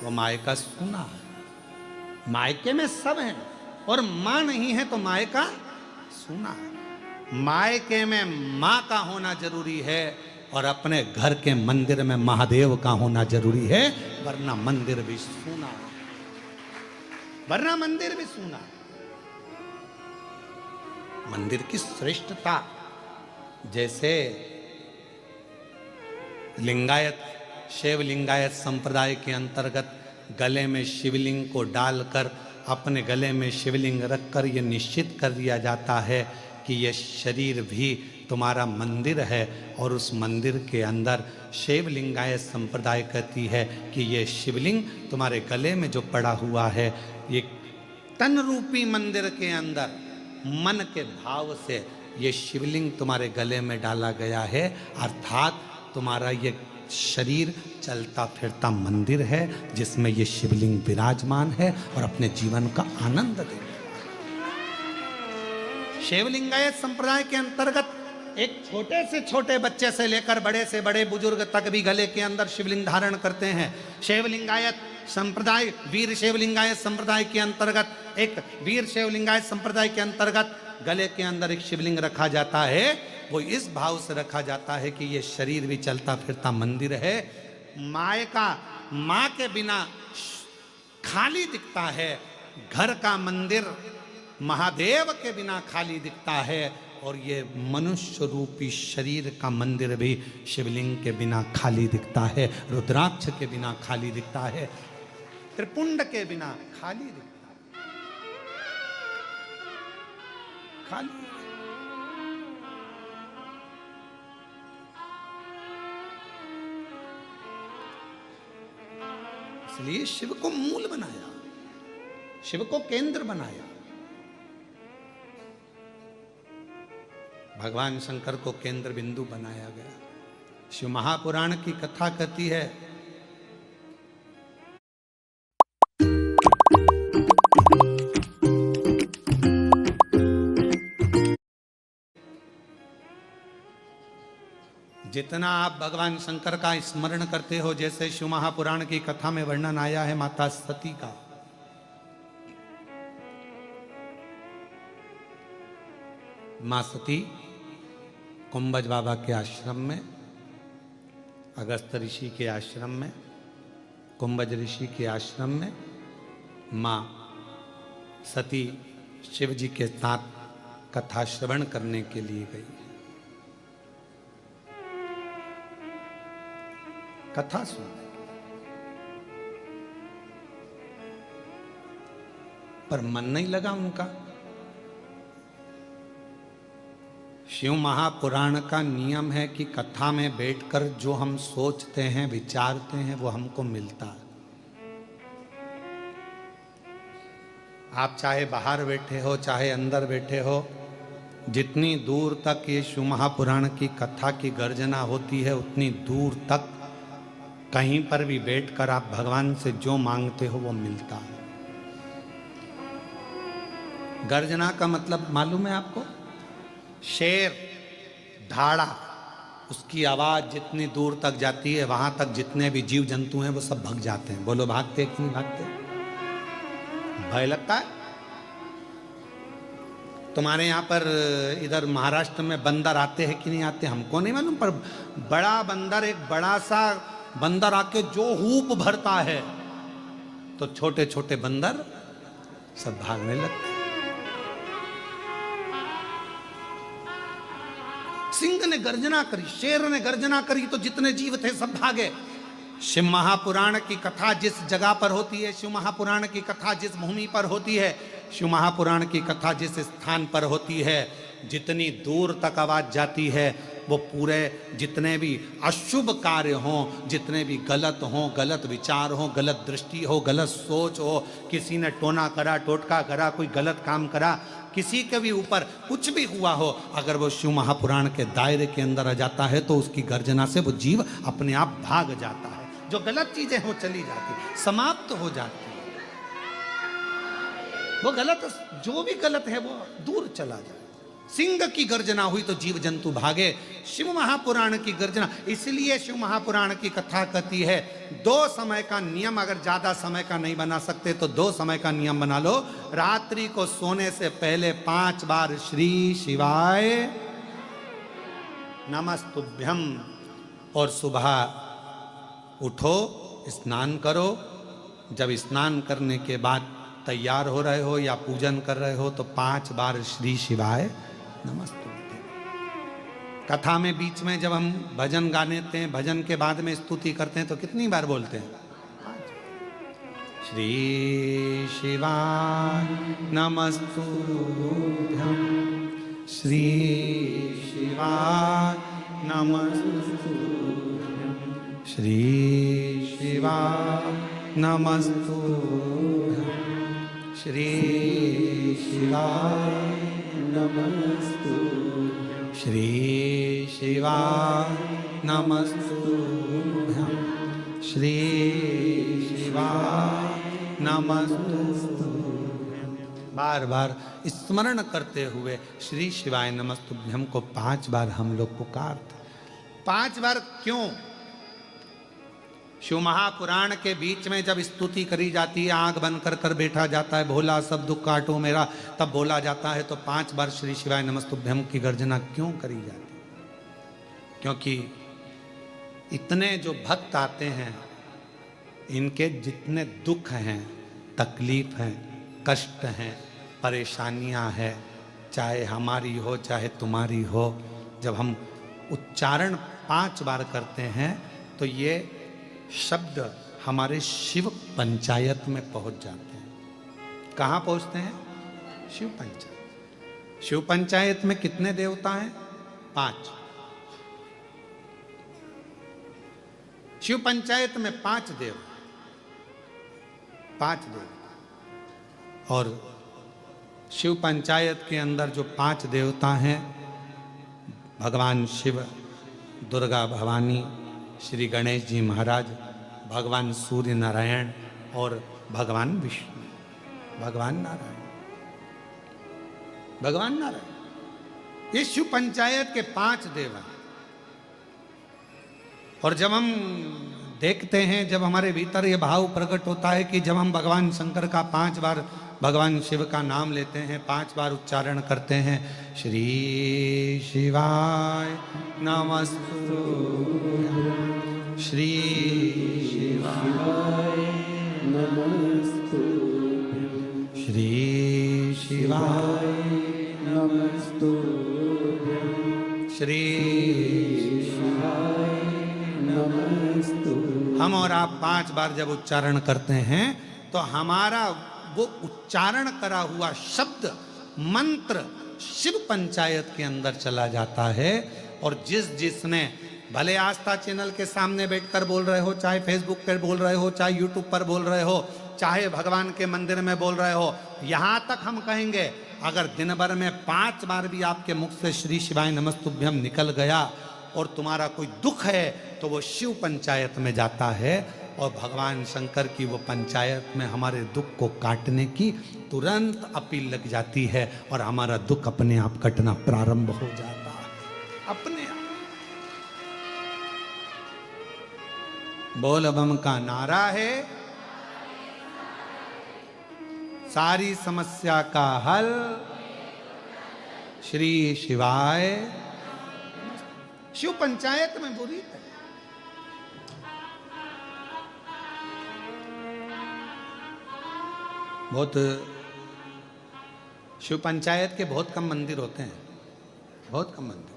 वो मायका सुना है। मायके में सब हैं और मां नहीं है तो मायका सुना है। मायके में मां का होना जरूरी है और अपने घर के मंदिर में महादेव का होना जरूरी है, वरना मंदिर भी सुना है, वरना मंदिर भी सुना है। मंदिर की श्रेष्ठता, जैसे लिंगायत, शैव लिंगायत संप्रदाय के अंतर्गत गले में शिवलिंग को डालकर, अपने गले में शिवलिंग रखकर ये निश्चित कर दिया जाता है कि ये शरीर भी तुम्हारा मंदिर है, और उस मंदिर के अंदर शैव लिंगायत संप्रदाय कहती है कि ये शिवलिंग तुम्हारे गले में जो पड़ा हुआ है, ये तन रूपी मंदिर के अंदर मन के भाव से ये शिवलिंग तुम्हारे गले में डाला गया है, अर्थात तुम्हारा ये शरीर चलता फिरता मंदिर है जिसमें ये शिवलिंग विराजमान है और अपने जीवन का आनंद दे। शिवलिंगायत संप्रदाय के अंतर्गत एक छोटे से छोटे बच्चे से लेकर बड़े से बड़े बुजुर्ग तक भी गले के अंदर शिवलिंग धारण करते हैं। शिवलिंगायत संप्रदाय, वीर शिवलिंगायत संप्रदाय के अंतर्गत, एक वीर शिवलिंगायत संप्रदाय के अंतर्गत गले के अंदर एक शिवलिंग रखा जाता है। वो इस भाव से रखा जाता है कि ये शरीर भी चलता फिरता मंदिर है। मायका, माँ के बिना खाली दिखता है, घर का मंदिर महादेव के बिना खाली दिखता है, और ये मनुष्य रूपी शरीर का मंदिर भी शिवलिंग के बिना खाली दिखता है, रुद्राक्ष के बिना खाली दिखता है, त्रिपुंड के बिना खाली दिखता है, खाली। इसलिए शिव को मूल बनाया, शिव को केंद्र बनाया। भगवान शंकर को केंद्र बिंदु बनाया गया। शिव महापुराण की कथा कहती है, जितना आप भगवान शंकर का स्मरण करते हो, जैसे शिव महापुराण की कथा में वर्णन आया है माता सती का, मां सती कुंभज बाबा के आश्रम में, अगस्त ऋषि के आश्रम में, कुंभज ऋषि के आश्रम में मां सती शिव जी के साथ कथा श्रवण करने के लिए गई। कथा सुनने, पर मन नहीं लगा उनका। शिव महापुराण का नियम है कि कथा में बैठकर जो हम सोचते हैं, विचारते हैं, वो हमको मिलता है। आप चाहे बाहर बैठे हो, चाहे अंदर बैठे हो, जितनी दूर तक ये शिव महापुराण की कथा की गर्जना होती है, उतनी दूर तक कहीं पर भी बैठकर आप भगवान से जो मांगते हो वो मिलता है। गर्जना का मतलब मालूम है आपको? शेर धाड़ा, उसकी आवाज जितनी दूर तक जाती है वहां तक जितने भी जीव जंतु हैं वो सब भाग जाते हैं। बोलो भागते कि नहीं भागते? भय लगता है? तुम्हारे यहाँ पर इधर महाराष्ट्र में बंदर आते हैं कि नहीं आते हमको नहीं मालूम, पर बड़ा बंदर, एक बड़ा सा बंदर आके जो हूप भरता है तो छोटे छोटे बंदर सब भागने लगते हैं। सिंह ने गर्जना करी, शेर ने गर्जना करी तो जितने जीव थे सब भागे। शिव महापुराण की कथा जिस जगह पर होती है, शिव महापुराण की कथा जिस भूमि पर होती है, शिव महापुराण की कथा जिस स्थान पर होती है, जितनी दूर तक आवाज जाती है वो पूरे जितने भी अशुभ कार्य हों, जितने भी गलत हों, गलत विचार हो, गलत दृष्टि हो, गलत सोच हो, किसी ने टोना करा, टोटका करा, कोई गलत काम करा, किसी के भी ऊपर कुछ भी हुआ हो, अगर वो शिव महापुराण के दायरे के अंदर आ जाता है तो उसकी गर्जना से वो जीव अपने आप भाग जाता है। जो गलत चीजें हो चली जाती, समाप्त हो जाती, वो गलत, जो भी गलत है वो दूर चला जाए। सिंह की गर्जना हुई तो जीव जंतु भागे। शिव महापुराण की गर्जना, इसलिए शिव महापुराण की कथा कहती है 2 समय का नियम, अगर ज्यादा समय का नहीं बना सकते तो 2 समय का नियम बना लो। रात्रि को सोने से पहले 5 बार श्री शिवाय नमस्तुभ्यम, और सुबह उठो, स्नान करो। जब स्नान करने के बाद तैयार हो रहे हो या पूजन कर रहे हो तो 5 बार श्री शिवाय नमस्तुभ्यम। कथा में बीच में जब हम भजन गाने हैं, भजन के बाद में स्तुति करते हैं तो कितनी बार बोलते हैं? श्री शिवाय नमस्तुभ्यम, श्री शिवाय नमस्तुभ्यम, श्री शिवाय नमस्तुभ्यम, श्री शिवाय नमस्तुभ्यं, श्री शिवाय नमस्तुभ्यं, श्री शिवाय नमस्तुभ्यं। बार बार स्मरण करते हुए श्री शिवाय नमस्तुभ्यं को 5 बार हम लोग पुकारते। 5 बार क्यों? शिव महापुराण के बीच में जब स्तुति करी जाती है, आंख बंद कर कर बैठा जाता है, भोला सब दुख काटो मेरा, तब बोला जाता है तो 5 बार श्री शिवाय नमस्तुभ्यं की गर्जना क्यों करी जाती है? क्योंकि इतने जो भक्त आते हैं, इनके जितने दुख हैं, तकलीफ हैं, कष्ट हैं, परेशानियां हैं, चाहे हमारी हो चाहे तुम्हारी हो, जब हम उच्चारण 5 बार करते हैं तो ये शब्द हमारे शिव पंचायत में पहुंच जाते हैं। कहाँ पहुंचते हैं? शिव पंचायत। शिव पंचायत में कितने देवता हैं? 5। शिव पंचायत में 5 देव, 5 देव। और शिव पंचायत के अंदर जो 5 देवता हैं, भगवान शिव, दुर्गा भवानी, श्री गणेश जी महाराज, भगवान सूर्य नारायण और भगवान विष्णु, भगवान नारायण, भगवान नारायण, ये शिव पंचायत के 5 देव हैं। और जब हम देखते हैं, जब हमारे भीतर ये भाव प्रकट होता है कि जब हम भगवान शंकर का 5 बार भगवान शिव का नाम लेते हैं, 5 बार उच्चारण करते हैं, श्री शिवाय नमस्तुभ्यं, श्री शिवाय नमस्तुभ्यं, श्री शिवाय नमस्तुभ्यं, श्री शिवाय नमस्तुभ्यं। हम और आप 5 बार जब उच्चारण करते हैं तो हमारा वो उच्चारण करा हुआ शब्द, मंत्र शिव पंचायत के अंदर चला जाता है। और जिसने भले आस्था चैनल के सामने बैठकर बोल रहे हो, चाहे फेसबुक पर बोल रहे हो, चाहे यूट्यूब पर बोल रहे हो, चाहे भगवान के मंदिर में बोल रहे हो, यहाँ तक हम कहेंगे अगर दिन भर में 5 बार भी आपके मुख से श्री शिवाय नमस्तुभ्यं निकल गया और तुम्हारा कोई दुख है तो वो शिव पंचायत में जाता है और भगवान शंकर की वो पंचायत में हमारे दुख को काटने की तुरंत अपील लग जाती है और हमारा दुख अपने आप कटना प्रारंभ हो जाता है। अपने आप। बोल बम का नारा है, सारी समस्या का हल श्री शिवाय। शिव पंचायत में बुरी है। बहुत शिव पंचायत के बहुत कम मंदिर होते हैं, बहुत कम मंदिर।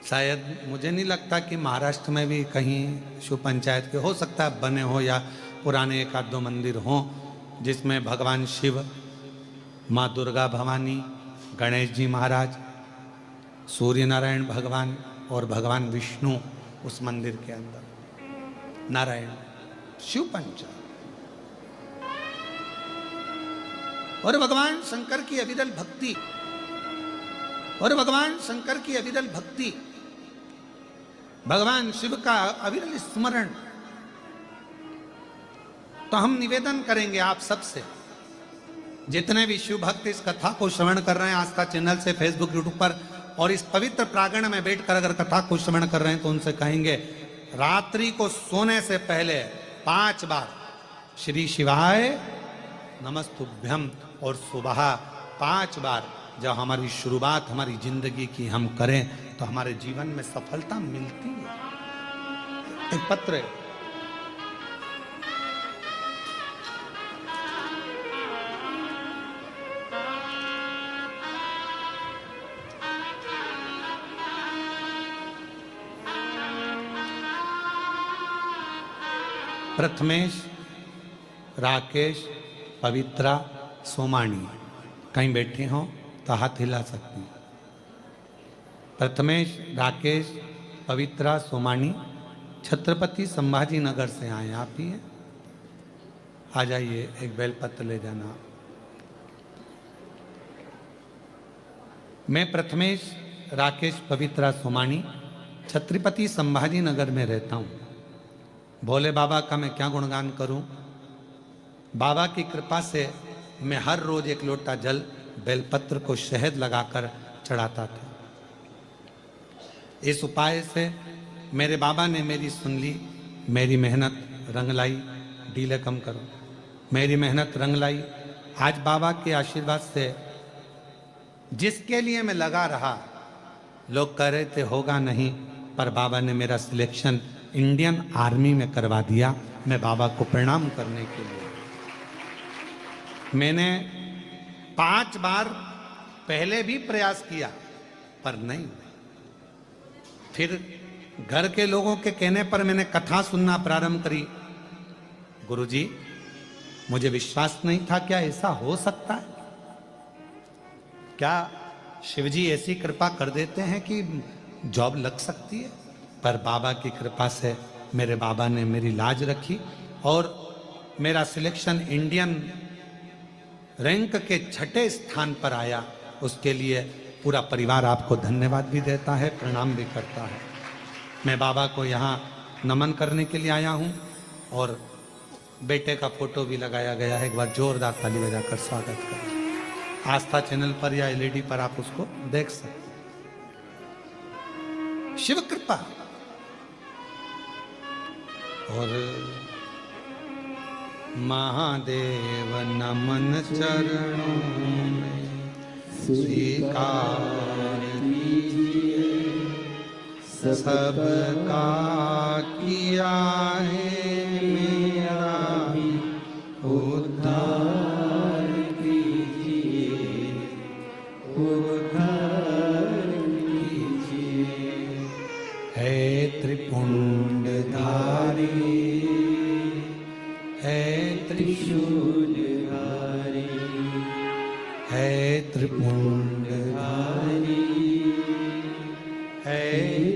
शायद मुझे नहीं लगता कि महाराष्ट्र में भी कहीं शिव पंचायत के, हो सकता है बने हो या पुराने एक आध दो मंदिर हों जिसमें भगवान शिव, माँ दुर्गा भवानी, गणेश जी महाराज, सूर्य नारायण भगवान और भगवान विष्णु उस मंदिर के अंदर। नारायण शिव पंचायत। और भगवान शंकर की अविरल भक्ति, और भगवान शंकर की अविरल भक्ति, भगवान शिव का अविरल स्मरण। तो हम निवेदन करेंगे आप सबसे, जितने भी शिव भक्त इस कथा को श्रवण कर रहे हैं आस्था चैनल से, फेसबुक, यूट्यूब पर, और इस पवित्र प्रांगण में बैठकर अगर कथा को श्रवण कर रहे हैं तो उनसे कहेंगे रात्रि को सोने से पहले 5 बार श्री शिवाय नमस्तुभ्यम, और सुबह 5 बार जब हमारी शुरुआत हमारी जिंदगी की हम करें तो हमारे जीवन में सफलता मिलती है। एक पत्र है, प्रथमेश, राकेश, पवित्रा, सोमानी कहीं बैठे हों तो हाथ हिला सकती हैं। प्रथमेश, राकेश, पवित्रा, सोमानी छत्रपति संभाजी नगर से आए। आप ही हैं, आ जाइए, एक बेलपत्र ले जाना। मैं प्रथमेश, राकेश, पवित्रा, सोमानी छत्रपति संभाजी नगर में रहता हूँ। भोले बाबा का मैं क्या गुणगान करूं। बाबा की कृपा से मैं हर रोज 1 लोटा जल बेलपत्र को शहद लगाकर चढ़ाता था। इस उपाय से मेरे बाबा ने मेरी सुन ली, मेरी मेहनत रंग लाई। डीले कम करो, मेरी मेहनत रंग लाई। आज बाबा के आशीर्वाद से जिसके लिए मैं लगा रहा, लोग कह रहे थे होगा नहीं, पर बाबा ने मेरा सिलेक्शन इंडियन आर्मी में करवा दिया। मैं बाबा को प्रणाम करने के लिए, मैंने 5 बार पहले भी प्रयास किया पर नहीं। फिर घर के लोगों के कहने पर मैंने कथा सुनना प्रारंभ करी। गुरुजी, मुझे विश्वास नहीं था, क्या ऐसा हो सकता है? क्या शिवजी ऐसी कृपा कर देते हैं कि जॉब लग सकती है? पर बाबा की कृपा से मेरे बाबा ने मेरी लाज रखी और मेरा सिलेक्शन इंडियन रैंक के 6ठे स्थान पर आया। उसके लिए पूरा परिवार आपको धन्यवाद भी देता है, प्रणाम भी करता है। मैं बाबा को यहाँ नमन करने के लिए आया हूँ और बेटे का फोटो भी लगाया गया है। एक बार जोरदार ताली बजाकर स्वागत करें। आस्था चैनल पर या एलईडी पर आप उसको देख सकते। शिव कृपा। और महादेव नमन चरणों में स्वीकार कीजिए, सबका किया है मेरा भी उद्धार कीजिए, उद्धार कीजिए। है त्रिपुंडधारी, है त्रिशूलधारी, है त्रिपुंडधारी, है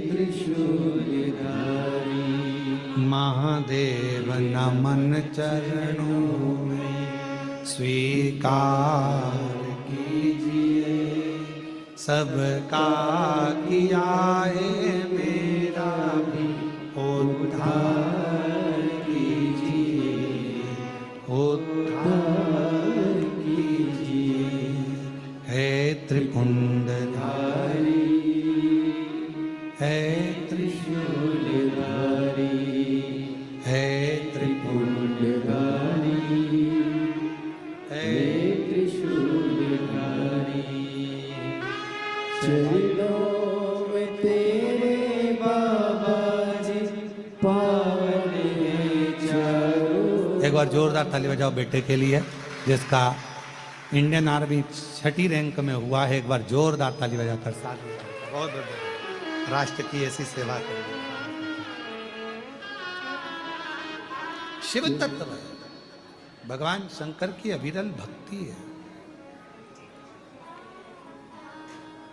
त्रिशूलधारी। महादेव नमन चरणों में स्वीकार कीजिए, सबका किया है मेरा भी उद्धार कीजिए, उद्धार कीजिए। है त्रिपुंडधारी, है त्रिशूलधारी, है त्रिपुंडधारी, हे त्रिशूलधारी। चरणों में तेरे बाबा जी पावन है चारों। एक बार जोरदार ताली बजाओ बेटे के लिए जिसका इंडियन आर्मी 6ठी रैंक में हुआ है। एक बार जोरदार ताली बजाकर साथ में बहुत बहुत राष्ट्र की ऐसी सेवा करें। शिव तत्व भगवान शंकर की अविरल भक्ति है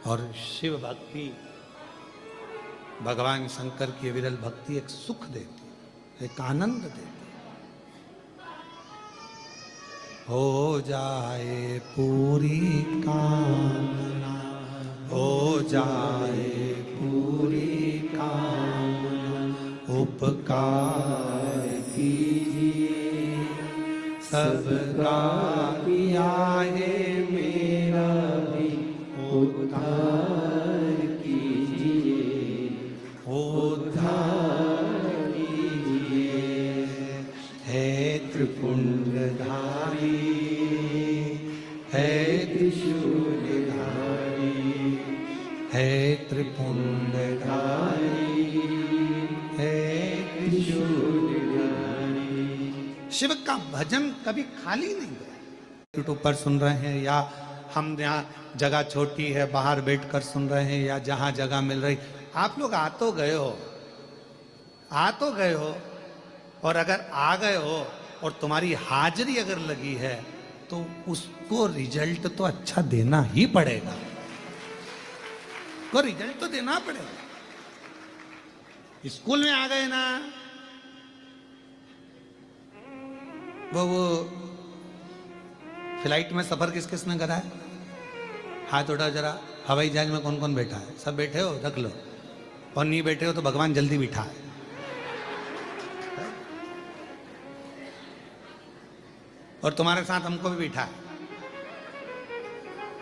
और शिव भक्ति भगवान शंकर की अविरल भक्ति एक सुख देती है, एक आनंद देती है। हो जाए पूरी कामना, हो जाए पूरी कामना, उपकार कीजिए सबका किया है मेरा भी उद्धार कीजिए, उद्धार कीजिए। है त्रिपुंडधारी, है त्रिशूलधारी, है त्रिपुंडधारी, है त्रिशूलधारी। शिव का भजन कभी खाली नहीं है। यूट्यूब पर सुन रहे हैं या हम यहाँ जगह छोटी है बाहर बैठकर सुन रहे हैं या जहाँ जगह मिल रही, आप लोग आ तो गए हो, आ तो गए हो। और अगर आ गए हो और तुम्हारी हाजिरी अगर लगी है तो उसको रिजल्ट तो अच्छा देना ही पड़ेगा, को रिजल्ट तो देना पड़ेगा। स्कूल में आ गए ना, वो फ्लाइट में सफर किस किस ने करा है? हाथ उठाओ जरा। हवाई जहाज में कौन कौन बैठा है? सब बैठे हो, रख लो। और नहीं बैठे हो तो भगवान जल्दी बिठा है। और तुम्हारे साथ हमको भी बिठा है।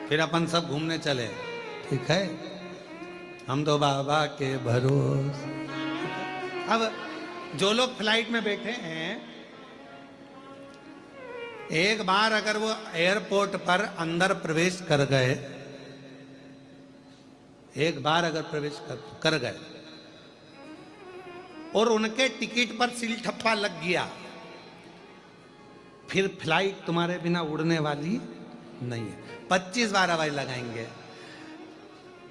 फिर अपन सब घूमने चले, ठीक है? हम तो बाबा के भरोसे। अब जो लोग फ्लाइट में बैठे हैं, एक बार अगर वो एयरपोर्ट पर अंदर प्रवेश कर गए, एक बार अगर प्रवेश कर गए और उनके टिकट पर सील ठप्पा लग गया, फिर फ्लाइट तुम्हारे बिना उड़ने वाली नहीं है। 25 बार हवाई लगाएंगे।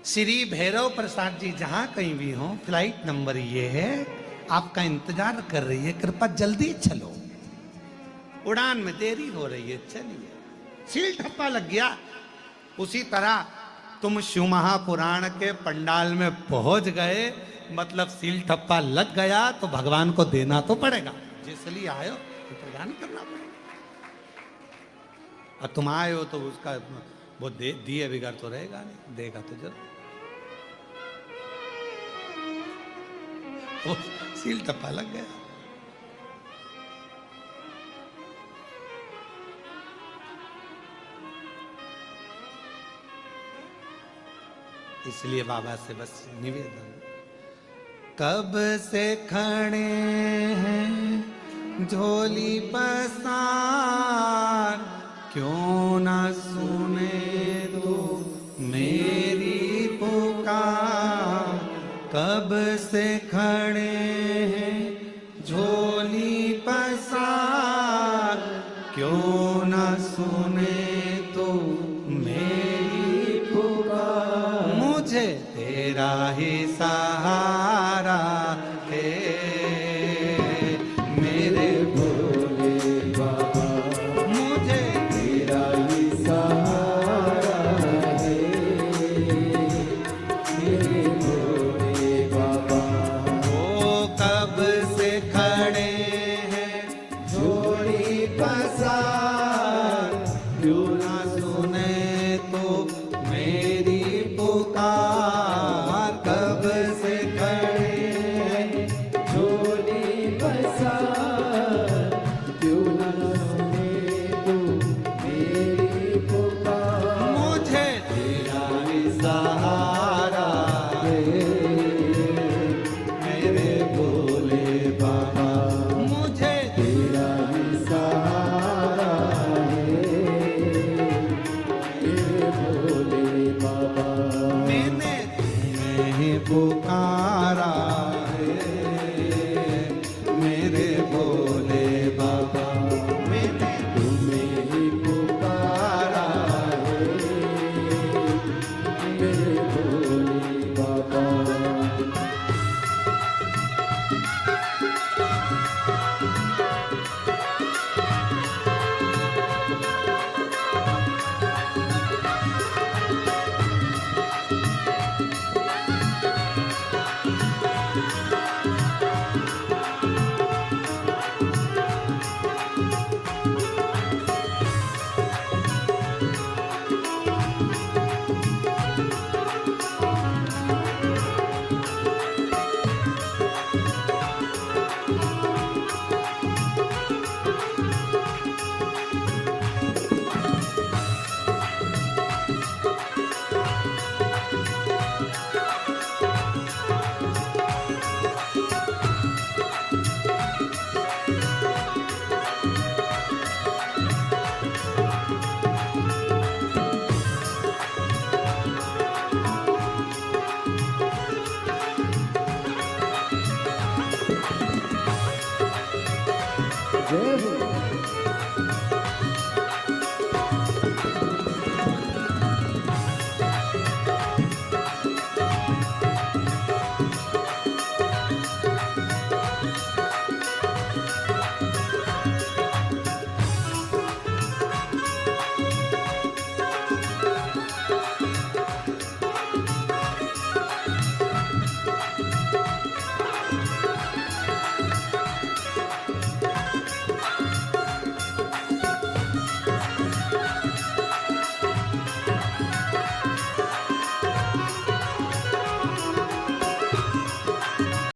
श्री भैरव प्रसाद जी जहां कहीं भी हो, फ्लाइट नंबर ये है, आपका इंतजार कर रही है, कृपया जल्दी चलो, उड़ान में देरी हो रही है, चलिए। सील ठप्पा लग गया। उसी तरह तुम शिव महापुराण के पंडाल में पहुंच गए, मतलब सील ठप्पा लग गया तो भगवान को देना तो पड़ेगा। जिसलिए आयो तो प्रदान करना पड़ेगा। और तुम आए हो तो उसका वो दिए बिगाड़ तो रहेगा नहीं, देगा तो जरूर। तो सील ठप्पा लग गया। इसलिए बाबा से बस निवेदन, कब से खड़े हैं झोली पसार, क्यों ना सुने तो मेरी पुकार। कब से खड़े हैं झोली पसार, क्यों ना सुने तो मेरी पुकार। मुझे तेरा ही सहारा है मेरे भोले बाबा, मुझे तेरा ही सहारा है मेरे भोले बाबा। वो कब से खड़े हैं झोली पसार, क्यों ना सुने तो मेरी पुकार। कब से खड़े जय हो।